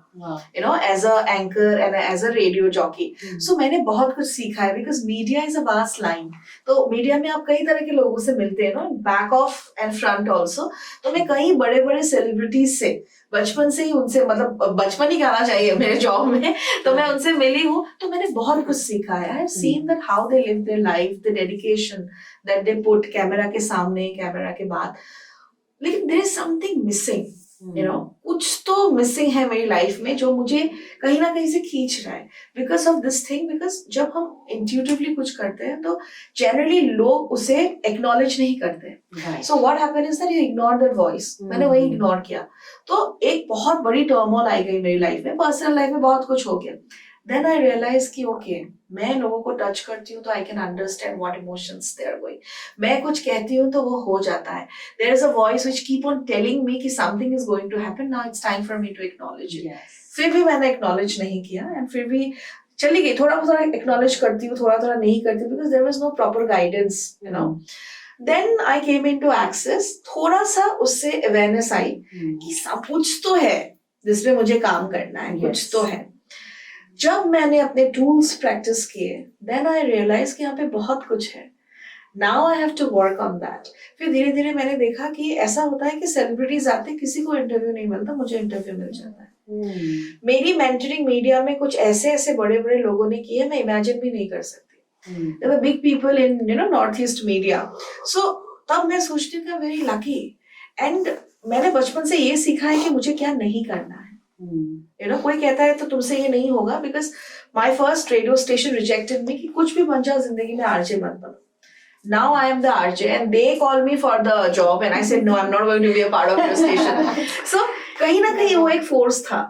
you know, as a anchor and as a radio jockey. So मैंने बहुत कुछ सीखा है, because media is a vast line. तो मीडिया में आप कई तरह के लोगों से मिलते हैं, no, back off and front also. तो मैं कई बड़े बड़े सेलिब्रिटीज से बचपन से ही उनसे, मतलब बचपन ही कहना चाहिए मेरे जॉब में, तो मैं उनसे मिली हूँ, तो मैंने बहुत कुछ सीखा है। I have seen that how they live their life, the dedication that they put camera के सामने, कैमरा के बाद। लेकिन there is something missing, you know, कुछ तो मिसिंग है मेरी लाइफ में जो मुझे कहीं ना कहीं से खींच रहा है, because of this thing. Because जब हम इंट्यूटिवली कुछ करते हैं तो जनरली लोग उसे एक्नॉलेज नहीं करते। So what happened is that you ignore that voice. मैंने वही इग्नोर किया, तो एक बहुत बड़ी टर्मोल आई गई मेरी लाइफ में, पर्सनल लाइफ में बहुत कुछ हो गया। देन आई रियलाइज कि ओके, मैं लोगों को टच करती हूँ तो I can understand what emotions they are going. मैं कुछ कहती हूँ तो वो हो जाता है। There is a voice which keep on telling me कि something is going to happen, now it's time for me to acknowledge it. फिर भी मैंने एक्नॉलेज नहीं किया, एंड फिर भी चली गई, थोड़ा थोड़ा एक्नॉलेज करती हूँ, थोड़ा थोड़ा नहीं करती, because there was no proper guidance, you know. Then I came into access, थोड़ा सा उससे अवेयरनेस आई कि सब कुछ तो है जिसमें मुझे काम करना है, कुछ तो है। जब मैंने अपने टूल्स प्रैक्टिस किए, देन आई रियलाइज कि यहाँ पे बहुत कुछ है। Now I have to work on that. फिर धीरे धीरे मैंने देखा कि ऐसा होता है कि सेलिब्रिटीज आते, किसी को इंटरव्यू नहीं मिलता, मुझे इंटरव्यू मिल जाता है। मेरी मेंटरिंग मीडिया में कुछ ऐसे ऐसे बड़े बड़े लोगों ने किए, मैं इमेजिन भी नहीं कर सकती। There were big people in, you know, Northeast media. So तब मैं सोचती हूँ कि वेरी लकी। एंड मैंने बचपन से ये सीखा है कि मुझे क्या नहीं करना है। यू नो, कोई कहता है तो तुमसे ये नहीं होगा, because my first radio station rejected मी कि कुछ भी बन जाओ जिंदगी में, आरजे मत बनो। Now I am the RJ and they call me for the job and I said no, I'm not going to be a part of your station. So कहीं ना कहीं वो एक फोर्स था।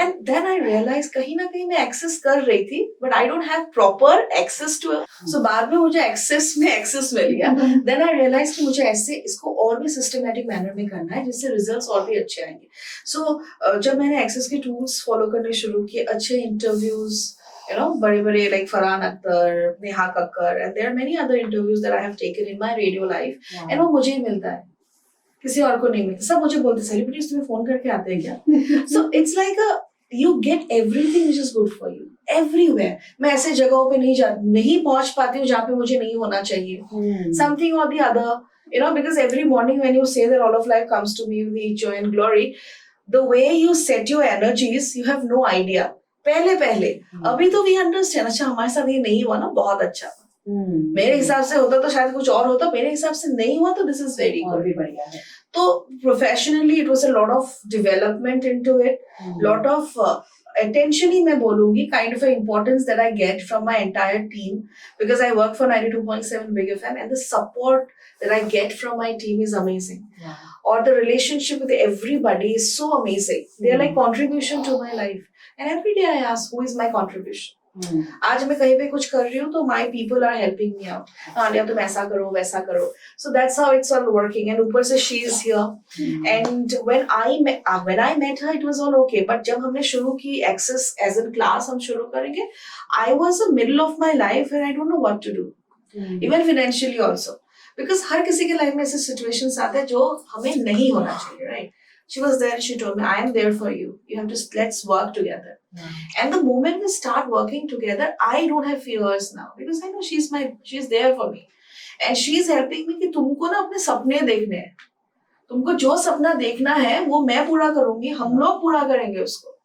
And then I realized कहीं ना कहीं मैं एक्सेस कर रही थी, but I don't have proper access to it. So बाद में मुझे एक्सेस मिल गया। Then I realized कि मुझे ऐसे इसको और भी सिस्टमेटिक मैनर में करना है जिससे रिजल्ट्स और भी अच्छे आएंगे। So जब मैंने एक्सेस के टूल्स फॉलो करने शुरू किए, अच्छे इंटरव्यूज, you know, बड़े like Farhan Akhtar, Neha Kakkar, and there are many other interviews that I have taken in my radio life, and वो मुझे ही मिलता है, किसी और को नहीं मिलता। सब मुझे बोलते सेलिब्रिटीज तुम्हें फोन करके आते हैं क्या? So it's like you get everything which is good for you everywhere. मैं ऐसे जगहों पे नहीं पहुंच पाती हूँ जहाँ पे मुझे नहीं होना चाहिए। Something or the other, you know, because every morning when you say that all of life comes to me with joy and glory, the way you set your energies, you have no idea. पहले अभी तो we understand, अच्छा हमारे साथ ये नहीं हुआ ना, बहुत अच्छा। मेरे हिसाब से होता तो शायद कुछ और होता, मेरे हिसाब से नहीं हुआ तो दिस इज वेरी गुड, भी बढ़िया है। तो professionally it was a lot of development into it, lot of attention ही मैं बोलूंगी, kind of importance that I get from my entire team, because I work for 92.7 Big FM and the support that I get from my team is amazing. Or the relationship with everybody is so amazing. They are like contribution to my life. And every day I ask, who is my contribution? आज मैं कहीं पे कुछ कर रही हूँ तो my people are helping me out. हाँ लिया तुम ऐसा करो वैसा करो. So that's how it's all working. And ऊपर से she is here. And when I met her, it was all okay. But जब हमने शुरू की Access as in class हम शुरू करेंगे, I was in the middle of my life and I don't know what to do. Even financially also. Because हर किसी के life में ऐसे situations आते हैं जो हमें नहीं होना चाहिए, right? She was there and she told me, I am there for you. You have to, let's work together. And the moment we start working together, I don't have fears now. Because I know she's there for me. And she's helping me कि तुमको ना अपने सपने देखने हैं. तुमको जो सपना देखना है, वो मैं पूरा करूंगी, हम लोग पूरा करेंगे उसको.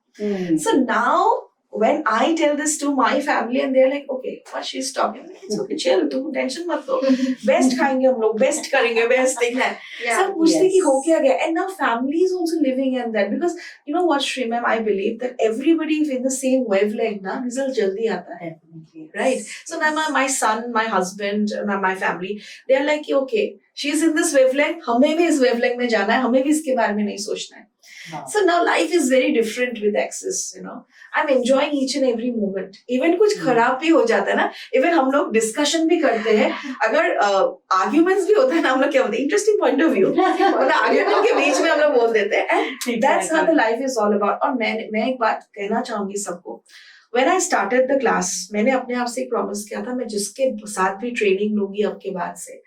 So now, when I tell this to my family and they're like, okay, what she's talking, it's okay, chill, तुम टेंशन मत लो, बेस्ट खाएंगे हम लोग, बेस्ट करेंगे, बेस्ट देखना है, सब पूछते कि हो क्या गया. And now family is also living in that, because you know what, Shri ma'am, I believe that everybody is in the same wavelength ना, result जल्दी आता है, right? So now my son, my husband, my family, they are like, okay, she is in this wavelength, हमें भी इस wavelength में जाना है, हमें भी इसके बारे में नहीं सोचना है. So now life is very different with Access, you know. I'm enjoying each and every moment. Even कुछ खराब भी हो जाता है ना, even हम लोग discussion भी करते हैं, अगर arguments भी होता है ना, हम लोग क्या बोलते हैं, interesting point of view, मतलब argument के बीच में हम लोग बोल देते हैं, and that's how the life is all about. और मैं एक बात कहना चाहूंगी सबको, when I started the class, मैंने अपने आप से एक promise किया था, मैं जिसके साथ भी training लूंगी अब के बाद से,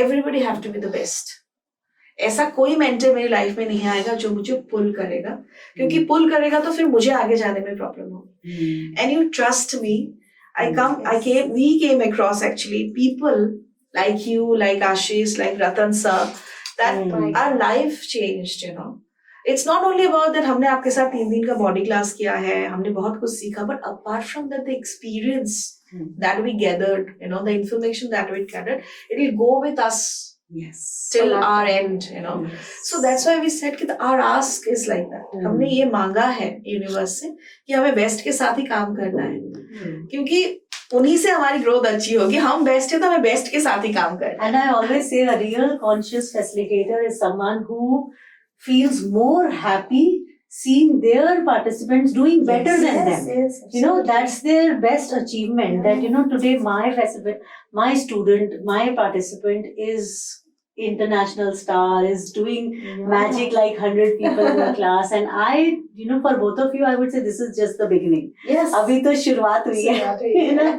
everybody have to be the best. ऐसा कोई मेंटर मेरी लाइफ में नहीं आएगा जो मुझे पुल करेगा, क्योंकि पुल करेगा तो फिर मुझे आगे जाने में प्रॉब्लम होगी. And you trust me, we came across actually people like you, like Ashish, like Ratan sir, that our life changed, you know. It's not only about that हमने आपके साथ 3 दिन का बॉडी क्लास किया है, हमने बहुत कुछ सीखा, but apart from that, the experience that we gathered, you know, the information that we gathered, it will go with us. Yes. Till our end, you know. So that's why we said कि our ask is like that. हमने ये मांगा है universe से कि हमें best के साथ ही काम करना है, क्योंकि उन्हीं से हमारी ग्रोथ अच्छी होगी. हम बेस्ट है तो हमें बेस्ट के साथ ही काम करना है. And I always say a real conscious facilitator is someone who feels more happy seeing their participants doing better than them. Yes, You know, that's their best achievement. That, you know, today my student, my participant is international star, is doing magic like 100 people in the class, and I, you know, for both of you, I would say this is just the beginning. Yes. अभी तो शुरुआत हुई है, you know.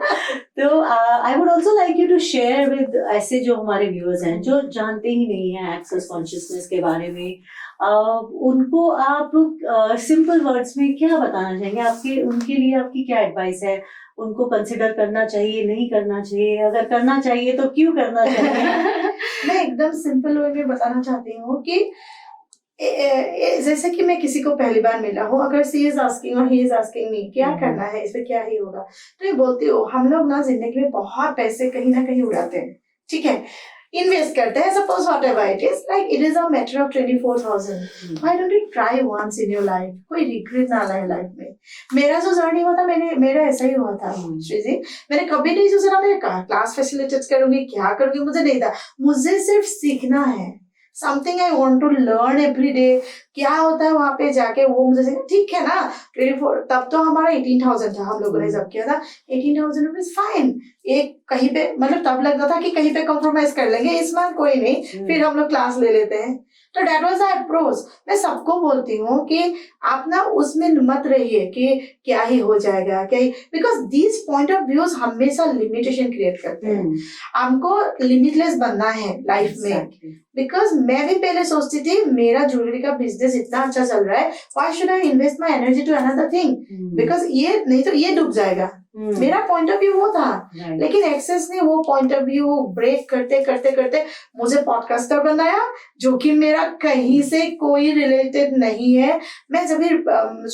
तो I would also like you to share with ऐसे जो हमारे viewers हैं जो जानते ही नहीं हैं Access Consciousness के बारे में, उनको आप सिंपल वर्ड्स में क्या बताना चाहेंगे? आपके उनके लिए आपकी क्या एडवाइस है? उनको कंसिडर करना चाहिए, नहीं करना चाहिए? अगर करना चाहिए तो क्यों करना चाहिए? मैं एकदम सिंपल वे में बताना चाहती हूँ कि जैसे कि मैं किसी को पहली बार मिला हूँ, अगर सी इज आस्किंग और ही इज आस्किंग मी क्या करना है, इसमें क्या ही होगा, तो ये बोलती हूँ हम लोग ना जिंदगी में बहुत पैसे कहीं ना कहीं उड़ाते हैं, ठीक है, इन्वेस्ट करते हैं, suppose whatever it is, like it is a matter of 24,000. Why don't you try once in your life? कोई रिग्रेट ना लाए लाइफ में. मेरा जो जर्नी हुआ था, मेरा ऐसा ही हुआ था श्री जी. मैंने कभी नहीं सोचा मैं क्लास फैसिलिटेट करूंगी, क्या करूंगी, मुझे नहीं था. मुझे सिर्फ सीखना है, something I want to learn every day. क्या होता है वहां पे जाके वो मुझे सीखना. ठीक है ना, 24 तब तो हमारा 18,000 था, हम लोगों ने जब किया था 18,000 रुपीज फाइन. एक कहीं पे मतलब तब लगता था कि कहीं पे कॉम्प्रोमाइज कर लेंगे, इस बार कोई नहीं, फिर हम लोग क्लास ले लेते हैं. तो डेट वाज आवर अप्रोच. मैं सबको बोलती हूँ कि आप ना उसमें मत रहिए कि क्या ही हो जाएगा, क्या ही, because this point of views हमेशा लिमिटेशन क्रिएट करते हैं. हमको लिमिटलेस बनना है लाइफ में. बिकॉज मैं भी पहले सोचती थी मेरा ज्वेलरी का बिजनेस इतना अच्छा चल रहा है, why should I invest my energy to another thing, because ये नहीं तो ये डूब जाएगा. मेरा पॉइंट ऑफ व्यू वो था. लेकिन एक्सेस ने वो पॉइंट ऑफ व्यू ब्रेक करते करते करते मुझे पॉडकास्टर बनाया, जो कि मेरा कहीं से कोई रिलेटेड नहीं है. मैं जब भी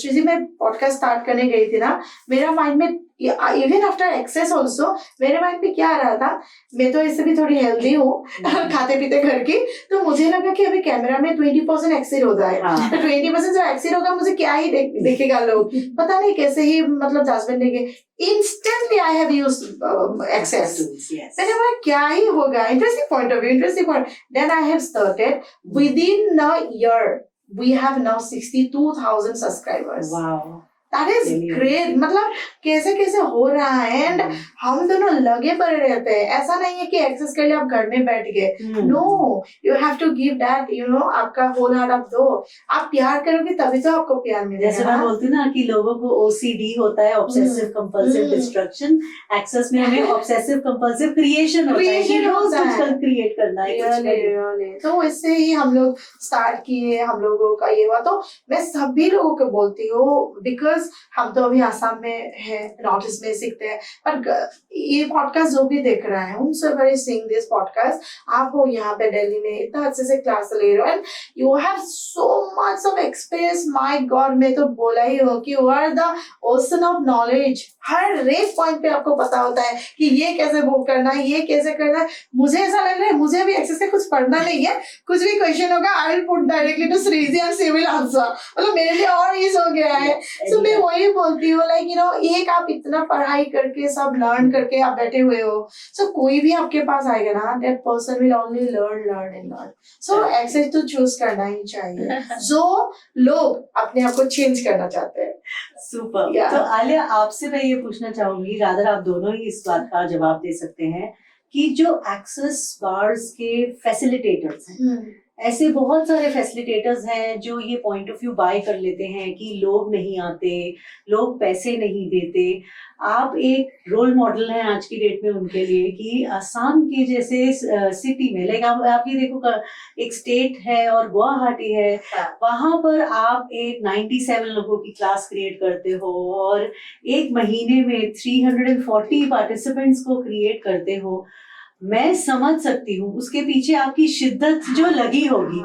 श्रीजी मैं पॉडकास्ट स्टार्ट करने गई थी ना, मेरा माइंड में इवन आफ्टर एक्सेस ऑल्सो मेरे माइंड में क्या आ रहा था, मैं तो इससे भी थोड़ी हेल्दी हूँ खाते पीते घर की, तो मुझे लगा कि अभी कैमरा में 20% एक्सीड हो जाए. 20% जो एक्सीड होगा मुझे क्या ही देखेगा लोग, पता नहीं कैसे ही मतलब जजमेंट देंगे. Instantly I have used access. मैंने बोला क्या ही होगा, interesting point of view, interesting point. Then I have started. Within a year, we have now 62,000 subscribers. Wow. That is great. मतलब कैसे कैसे हो रहा है, एंड हम दोनों लगे पड़े रहते हैं. ऐसा नहीं है कि एक्सेस कर लिया आप घर में बैठ गए. No, you have to give that, you know, आपका होल हार्ट आप दो. आप प्यार करोगे तभी तो आपको प्यार मिलेगा. जैसे मैं बोलती हूँ ना कि लोगों को OCD होता है, ऑब्सेसिव कंपल्सिव डिस्ट्रक्शन. एक्सेस में हमें ऑब्सेसिव कंपल्सिव क्रिएशन होता है कि रोज कुछ क्रिएट करना है. तो इससे ही हम लोग स्टार्ट किए, हम लोगों का ये हुआ. तो मैं सभी लोगों को बोलती हूँ, बिकॉज बिकॉज हम तो अभी आसाम में है, नॉर्थ ईस्ट में सीखते हैं, पर ये पॉडकास्ट जो भी देख रहा है उनसे वेरी सीइंग दिस पॉडकास्ट, आप हो यहाँ पे दिल्ली में इतना अच्छे से क्लास ले रहे हो and you have so much of experience, my god मैं तो बोला ही हूँ कि you are the ocean of knowledge. हर एक पॉइंट पे आपको पता होता है कि ये कैसे बुक करना है, ये कैसे करना है। मुझे ऐसा लग रहा है मुझे भी एक्सेस से कुछ पढ़ना नहीं है, कुछ भी क्वेश्चन होगा I will put directly to Shriji and she will answer, मतलब मेरे लिए और ईज हो गया है। सो मैं वही बोलती हूँ लाइक यू नो, एक आप इतना पढ़ाई करके सब लर्न करके आप बैठे हुए हो, सो कोई भी आपके पास आएगा ना, that person will only learn and learn. So access तो चूज करना ही चाहिए जो लोग अपने आप को चेंज करना चाहते हैं। सुपर। Yeah. तो आलिया, आपसे मैं ये पूछना चाहूंगी, रादर आप दोनों ही इस बात का जवाब दे सकते हैं कि जो एक्सेस बार्स के फैसिलिटेटर्स हैं, ऐसे बहुत सारे फैसिलिटेटर्स हैं जो ये पॉइंट ऑफ व्यू बाय कर लेते हैं कि लोग नहीं आते, लोग पैसे नहीं देते। आप एक रोल मॉडल हैं आज की डेट में उनके लिए कि आसाम के जैसे सिटी में, लाइक आप ये देखो, एक स्टेट है और गुवाहाटी है, वहां पर आप एक 97 लोगों की क्लास क्रिएट करते हो और एक महीने में 340 पार्टिसिपेंट्स को क्रिएट करते हो। मैं समझ सकती हूँ उसके पीछे आपकी शिद्दत जो लगी होगी।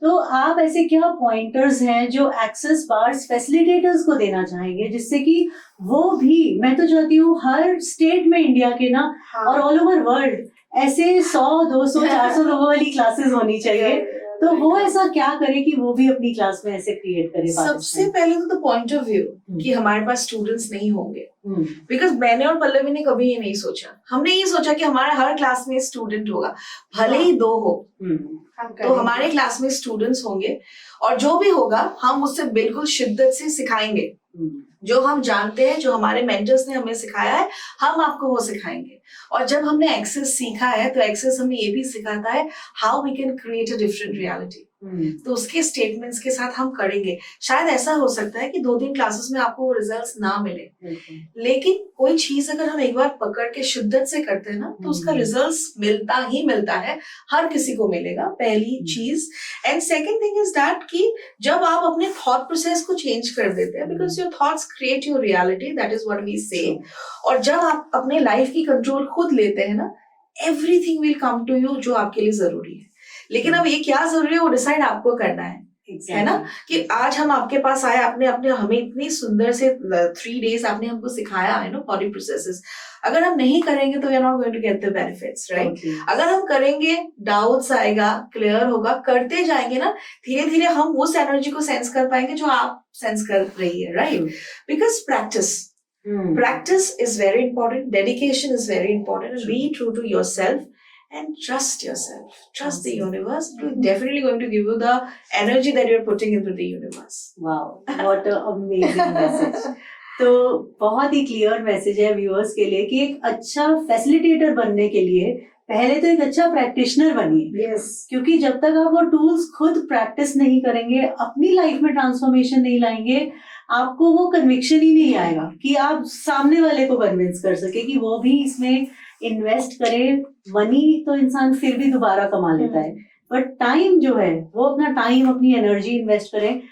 तो आप ऐसे क्या पॉइंटर्स हैं जो एक्सेस बार्स फैसिलिटेटर्स को देना चाहेंगे जिससे कि वो भी, मैं तो चाहती हूँ हर स्टेट में इंडिया के ना और ऑल ओवर वर्ल्ड ऐसे 100, 200, 400 लोगों वाली क्लासेस होनी चाहिए। तो वो ऐसा क्या करे कि वो भी अपनी क्लास में ऐसे क्रिएट करे? सबसे पहले तो पॉइंट ऑफ व्यू कि हमारे पास स्टूडेंट्स नहीं होंगे, बिकॉज मैंने और पल्लवी ने कभी ये नहीं सोचा। हमने ये सोचा कि हमारे हर क्लास में स्टूडेंट होगा, भले ही 2 हो, तो हमारे क्लास में स्टूडेंट्स होंगे और जो भी होगा हम उससे बिल्कुल शिद्दत से सिखाएंगे। जो हम जानते हैं, जो हमारे मेंटर्स ने हमें सिखाया है, हम आपको वो सिखाएंगे। और जब हमने एक्सेस सीखा है तो एक्सेस हमें ये भी सिखाता है how we can create a different reality. तो उसके स्टेटमेंट्स के साथ हम करेंगे। शायद ऐसा हो सकता है कि 2 दिन क्लासेस में आपको वो रिजल्ट्स ना मिले, लेकिन कोई चीज अगर हम एक बार पकड़ के शिद्दत से करते हैं ना, तो उसका रिजल्ट्स मिलता ही मिलता है, हर किसी को मिलेगा, पहली चीज। And second thing is that कि जब आप अपने थॉट प्रोसेस को चेंज कर देते हैं, because your thoughts create your reality, that is what we say. और जब आप अपने लाइफ की कंट्रोल खुद लेते हैं ना, everything will come to you जो आपके लिए जरूरी है। लेकिन अब ये क्या जरूरी है वो डिसाइड आपको करना है, है ना? कि आज हम आपके पास आए, आपने हमें इतनी सुंदर से 3 days आपने हमको सिखाया है ना बॉडी प्रोसेसेस। अगर हम नहीं करेंगे तो we are not going to get the benefits, right? अगर हम करेंगे, डाउट्स आएगा, क्लियर होगा, करते जाएंगे ना, धीरे धीरे हम उस एनर्जी को सेंस कर पाएंगे जो आप सेंस कर रही है, right? Because practice is very important, dedication is very important, and be true to yourself and trust yourself, trust the universe. It's definitely going to give you the energy that you're putting into the universe. Wow, what an amazing message. तो बहुत ही clear message है viewers के लिए कि एक अच्छा facilitator बनने के लिए पहले तो एक अच्छा प्रैक्टिशनर बनिए। Yes. क्योंकि जब तक आप वो टूल्स खुद प्रैक्टिस नहीं करेंगे, अपनी लाइफ में ट्रांसफॉर्मेशन नहीं लाएंगे, आपको वो कन्विक्शन ही नहीं आएगा कि आप सामने वाले को कन्विंस कर सके कि वो भी इसमें इन्वेस्ट करे। मनी तो इंसान फिर भी दोबारा कमा लेता है, बट टाइम जो है वो अपना टाइम, अपनी एनर्जी इन्वेस्ट करें।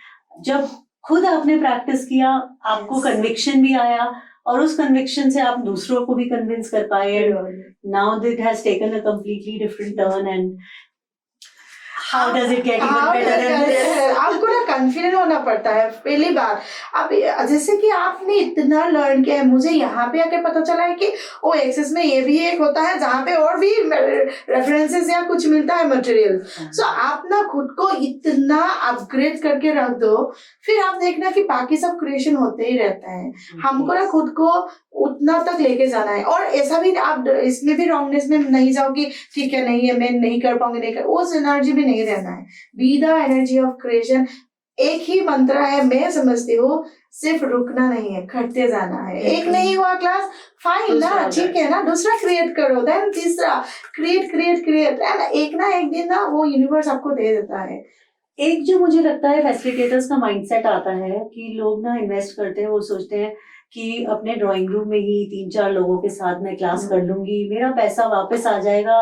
जब खुद आपने प्रैक्टिस किया, आपको कन्विक्शन भी आया और उस कन्विक्शन से आप दूसरों को भी कन्विंस कर पाए। Now it has taken a completely different turn and How does it get even better than this? आपको ना कॉन्फिडेंट होना पड़ता है पहली बार। अब जैसे कि आपने इतना लर्न किया है, मुझे यहाँ पे आके पता चला है कि ओ एक्सेस में ये भी एक होता है जहाँ पे और भी रेफरेंसेस या कुछ मिलता है मटेरियल। सो आप ना खुद को इतना अपग्रेड करके रख दो, फिर आप देखना कि बाकी सब क्रिएशन होते ही रहता है। हमको ना खुद को उतना तक लेके जाना है। और ऐसा भी आप इसमें भी रॉन्गनेस में नहीं जाओ कि ठीक है नहीं है मैं नहीं कर पाऊंगी, नहीं कर, उस एनर्जी में नहीं रहना है। Be the energy of creation. एक ही मंत्र है, मैं समझती हूँ, सिर्फ रुकना नहीं है, करते जाना है। एक नहीं हुआ क्लास, फाइन ना, ठीक है ना, दूसरा क्रिएट करो, देन तीसरा क्रिएट क्रिएट क्रिएट, एंड एक ना एक दिन ना वो यूनिवर्स आपको दे देता है। एक जो मुझे लगता है फैसिलिटेटर्स का माइंडसेट आता है कि लोग ना इन्वेस्ट करते हैं, वो सोचते हैं कि अपने ड्राइंग रूम में ही 3-4 लोगों के साथ मैं क्लास कर लूंगी, मेरा पैसा वापस आ जाएगा,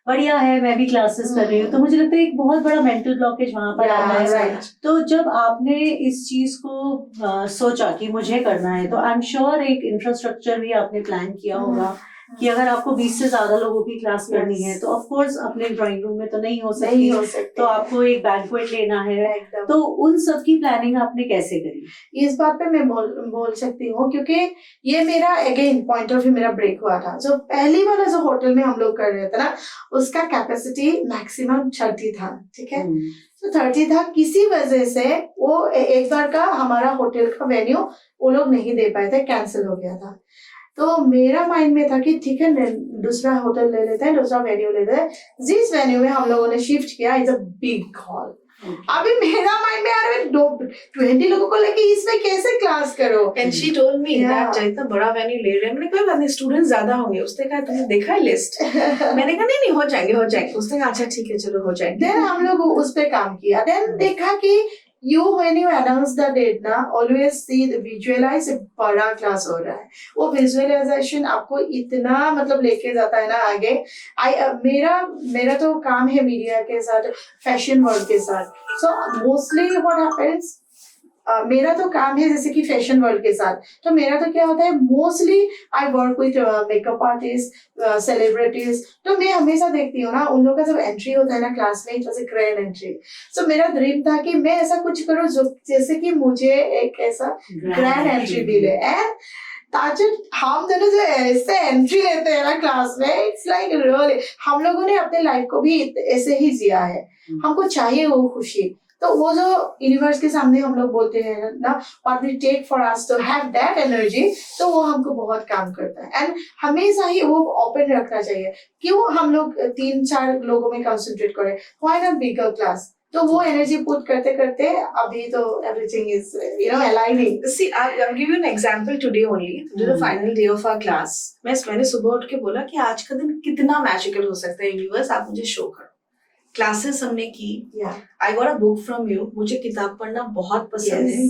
बढ़िया है, मैं भी क्लासेस कर रही हूँ, तो मुझे लगता है एक बहुत बड़ा मेंटल ब्लॉकेज वहां पर आता है। राइट। तो जब आपने इस चीज को सोचा कि मुझे करना है, तो आई एम श्योर एक इंफ्रास्ट्रक्चर भी आपने प्लान किया होगा कि अगर आपको 20 से ज्यादा लोगों की क्लास करनी है, तो ऑफ कोर्स अपने ड्राइंग रूम में तो नहीं हो सकती, तो आपको एक बैंक्वेट लेना है, तो उन सब की प्लानिंग आपने कैसे करी? इस बात पे मैं बोल सकती हूँ, क्योंकि ये मेरा अगेन पॉइंट ऑफ व्यू मेरा ब्रेक हुआ था। जो पहली वाला जो होटल में हम लोग कर रहे थे ना, उसका कैपेसिटी मैक्सिमम 30 था, ठीक है। तो 30 था, किसी वजह से वो एक बार का हमारा होटल का वेन्यू वो लोग नहीं दे पाए थे, कैंसिल हो गया था। तो मेरा माइंड में था कि ठीक है, दूसरा होटल ले लेते हैं, दूसरा वेन्यू लेते हैं। जिस वेन्यू में हम लोगों ने शिफ्ट किया इज अ बिग हॉल। अभी मेरा माइंड में आ रहा है 20 लोगों को लेके इसमें कैसे क्लास करो। And she told me that जितना बड़ा वेन्यू ले रहे हैं, मैंने कहा नहीं, स्टूडेंट ज्यादा होंगे। उसने कहा तुमने देखा है लिस्ट? मैंने कहा नहीं हो जाएंगे। उसने कहा अच्छा ठीक है चलो हो जाएंगे। देन हम लोग उस पे काम किया, देन देखा कि when you announce the date ना, always see the visualize बड़ा क्लास हो रहा है। वो विजुअलाइजेशन आपको इतना मतलब लेके जाता है ना आगे। मेरा तो काम है मीडिया के साथ, फैशन वर्ल्ड के साथ। सो मोस्टली व्हाट हैपेंस, मेरा तो काम है जैसे कि फैशन वर्ल्ड के साथ, तो मेरा तो क्या होता है, mostly I work with makeup artist, celebrities. तो मैं हमेशा देखती हूँ ना, उन लोगों का जब एंट्री होता है ना क्लास में, जैसे ग्रैंड एंट्री। सो मेरा ड्रीम था कि मैं ऐसा कुछ करूँ जो जैसे कि मुझे एक ऐसा ग्रैंड एंट्री मिले। एंड ताजुब हम दोनों जो ऐसे एंट्री लेते हैं ना क्लास में, इट्स लाइक रियली हम लोगों ने अपने लाइफ को भी ऐसे ही जिया है। हमको चाहिए वो खुशी। तो वो जो यूनिवर्स के सामने हम लोग बोलते हैं ना, what we take for us to have that energy, तो वो हमको बहुत काम करता है। एंड हमेशा ही वो ओपन रखना चाहिए। क्यों हम लोग 3-4 लोगों में कंसंट्रेट करें, व्हाई नॉट बिगर क्लास? तो वो एनर्जी पुट करते करते अभी तो everything is aligning. See, I'll give you an example today only. To the final day of our class, मैंने सुबह उठ के बोला कि आज का दिन कितना मैजिकल हो सकता है, यूनिवर्स आप मुझे शो करो। क्लासेस हमने की, I got a book from you, मुझे किताब पढ़ना बहुत पसंद है।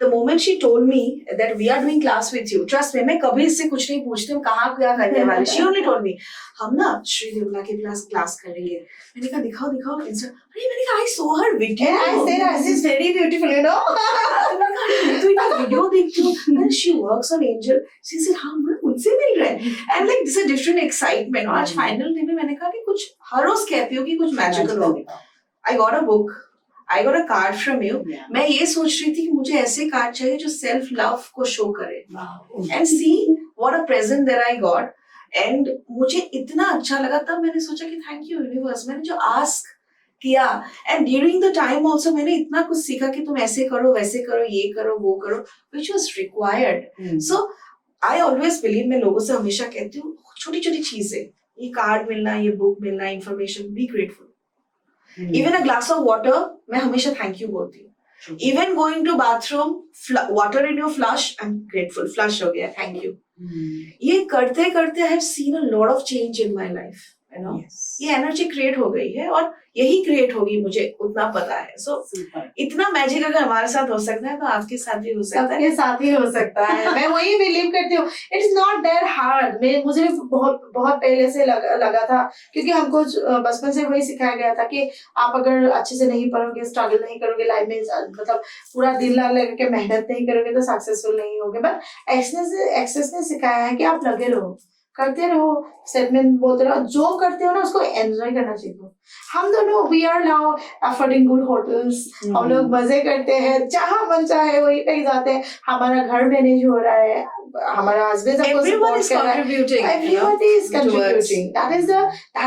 The moment she told me that we are doing class with you, trust me, मैं कभी इससे कुछ नहीं पूछती हूँ कहाँ क्या करने वाले। She only told me हम ना श्री देवला के क्लास करेंगे। मैंने कहा दिखाओ अरे मैंने कहा I saw her video, I said she's very beautiful, you know। मैं तो इनका वीडियो देखती हूँ, and she works on Angel। She said हाँ मैं उनसे मिल रहा है, and like this is a different excitement। और आज फाइनल डे में मैंने कहा कि कुछ हर रोज कहती हो कि कुछ मैजिकल होगा। I got a book, I got a card from you। मैं ये सोच रही थी कि मुझे ऐसे कार्ड चाहिए जो सेल्फ लव को शो करे। And see what a present that I got। And मुझे इतना अच्छा लगा, तब मैंने सोचा कि थैंक यू यूनिवर्स, मैंने जो आस्क किया। And during the time also मैंने इतना कुछ सीखा कि तुम ऐसे करो वैसे करो, ये करो वो करो, which was required. So I always believe, मैं लोगों से हमेशा कहती हूँ छोटी छोटी चीजें, ये कार्ड मिलना, ये बुक मिलना, information, be grateful. Even a glass of water, मैं हमेशा थैंक यू बोलती हूँ। Even going to bathroom, water in your flush, I am grateful, flush हो गया, थैंक यू। ये करते करते I have seen a lot of change in my life, you know. ये एनर्जी क्रिएट हो गई है और यही क्रिएट होगी, मुझे उतना पता है। सो इतना मैजिक अगर हमारे साथ हो सकता है तो आपके साथ भी हो सकता है, सबके साथ ही हो सकता है। मैं वही बिलीव करती हूँ, it is not that hard. मुझे बहुत पहले से लगा था, क्योंकि हमको बचपन से वही सिखाया गया था कि आप अगर अच्छे से नहीं पढ़ोगे, स्ट्रगल नहीं करोगे लाइफ में, मतलब पूरा दिल लगा के मेहनत नहीं करोगे तो सक्सेसफुल नहीं होगे। बट एक्सेस ने सिखाया है कि आप लगे रहो, करते रहो, सेटमेंट बोलते रहो, जो करते हो ना उसको एंजॉय करना सीखो। हम दोनों we are now affording good hotels, हम लोग मजे करते हैं, जहाँ मन चाहे वहीं पे जाते हैं, हमारा घर मैनेज हो रहा है, हमारा हस्बैंड सबको सपोर्ट कर रहा है, everybody is contributing। that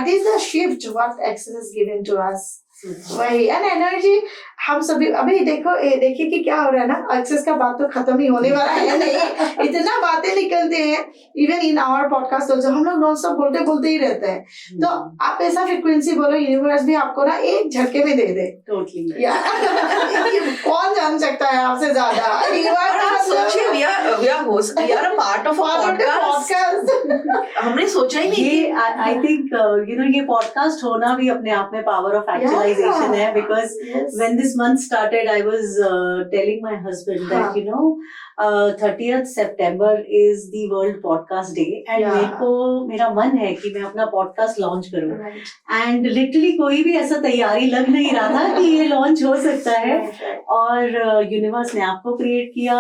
is the shift what Access has given to us। वही एंड एनर्जी हम सभी, अभी देखिए कि क्या हो रहा है ना, एक्सेस का बात तो खत्म ही होने वाला है नहीं, इतना बातें निकलते हैं। इवन इन आवर पॉडकास्ट जो हम लोग नॉन स्टॉप बोलते ही रहते हैं। तो आप ऐसा फ्रीक्वेंसी बोलो, यूनिवर्स भी आपको ना एक झटके में दे दे। टोटली कौन जान सकता है आपसे ज्यादा। हमने सोचा ही नहीं। ये आई थिंक ये पॉडकास्ट होना भी अपने आप में पावर ऑफ एक्चुअलाइजेशन है, because when this month started, I was telling my husband that 30th September is the World Podcast Day and Yeah. मेरा मन है कि मैं अपना पॉडकास्ट लॉन्च करूं Right. एंड लिटरली कोई भी ऐसा तैयारी लग नहीं रहा था कि ये लॉन्च हो सकता है Right, right. और यूनिवर्स ने आपको क्रिएट किया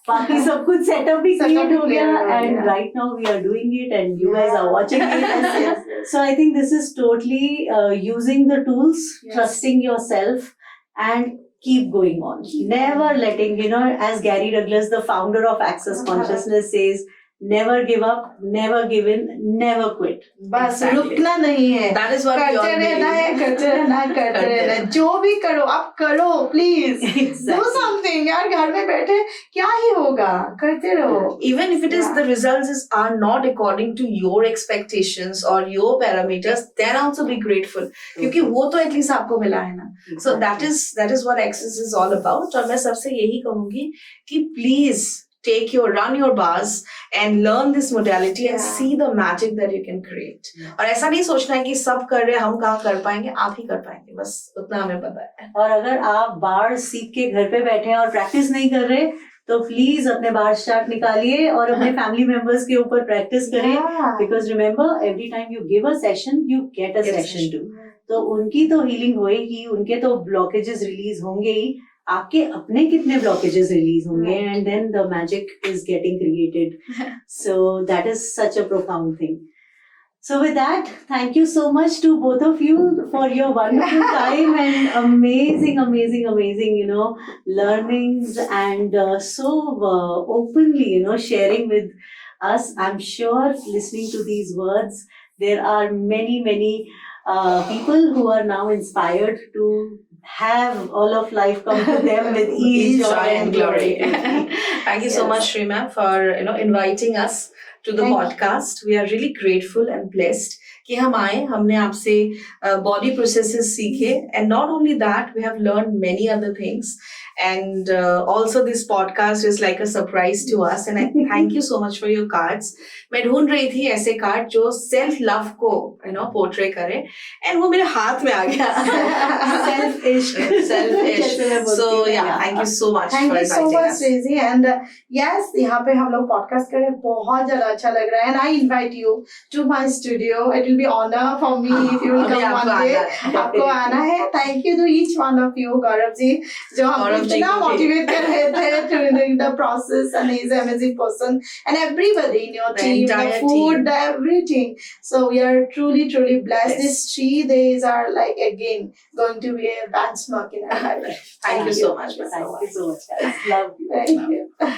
बाकी सब कुछ सेटअप भी Setup क्रिएट भी हो गया create हो एंड गया. Right now we are doing it and you guys are watching Yes, it yes, yes. So I think this is totally using the tools, Yes. trusting yourself, and keep going on. Keep Never going. letting, as Gary Douglas, the founder of Access Uh-huh. Consciousness, says, never give up, never give in, never quit. बस Exactly. रुकना नहीं है. That is what we all करते रहना है, believe. करते रहना है, करते करते रहना है. रहना. जो भी करो आप करो प्लीज. Do Exactly. something. यार घर में बैठे क्या ही होगा, करते रहो. Even if it is Yeah. the results are not according to your expectations or your parameters, then also be grateful. क्योंकि वो तो एटलीस्ट आपको मिला है ना. So that is what Access is all about. और मैं सबसे यही कहूंगी कि please run your bars and learn this modality and Yeah. see the magic that you can create. Yeah. और ऐसा नहीं सोचना है कि सब कर रहे हैं हम कहाँ कर पाएंगे, आप ही कर पाएंगे, बस उतना हमें पता है. और अगर आप बार सीख के घर पे बैठे हैं और प्रैक्टिस नहीं कर रहे तो प्लीज अपने बार चार्ट निकालिए और अपने फैमिली मेंबर्स के ऊपर प्रैक्टिस करें Yeah. Because remember every time you give a session you get a Get a session session. To तो उनकी तो हीलिंग होएगी उनके तो ब्लॉकेजेस रिलीज होंगे ही आपके अपने कितने ब्लॉकेजेस रिलीज होंगे Right. And then the magic is getting created so that is such a profound thing So with that, thank you so much to both of you for your wonderful time and amazing, learnings and so openly, sharing with us. I'm sure listening to these words, there are many people who are now inspired to have all of life come to them with ease, Joy and glory. Thank you so Yes. much, Shrima, for inviting us to the Thank you. podcast. We are really grateful and blessed कि हम आए, हमने आपसे body processes सीखे, and not only that, we have learned many other things. And also this podcast is like a surprise to us. And I thank you so much for your cards. मैं ढूंढ रही थी ऐसे card जो self love को portray करे, and वो मेरे हाथ में आ गया. Selfish. So yeah, thank you so much Thank for you so inviting much, us. Daisy. And yes, यहाँ पे हम लोग podcast कर रहे हैं, बहुत ज़्यादा अच्छा लग रहा है. And I invite you to my studio. It will be honor for me if you will अभी come आपको one day. आना है. आपको आना है. Thank you to each one of you, Gaurav जी, जो हमको गौरव जी इतना को भी. motivate कर रहे थे during the process, and he's an amazing person, and everybody in your The team, the entire food, team. everything. So we are truly blessed. Blessed. These 3 days are like again going to be a benchmark in our life. Thank you so much. Thank you so much, guys. Love you. Thank you.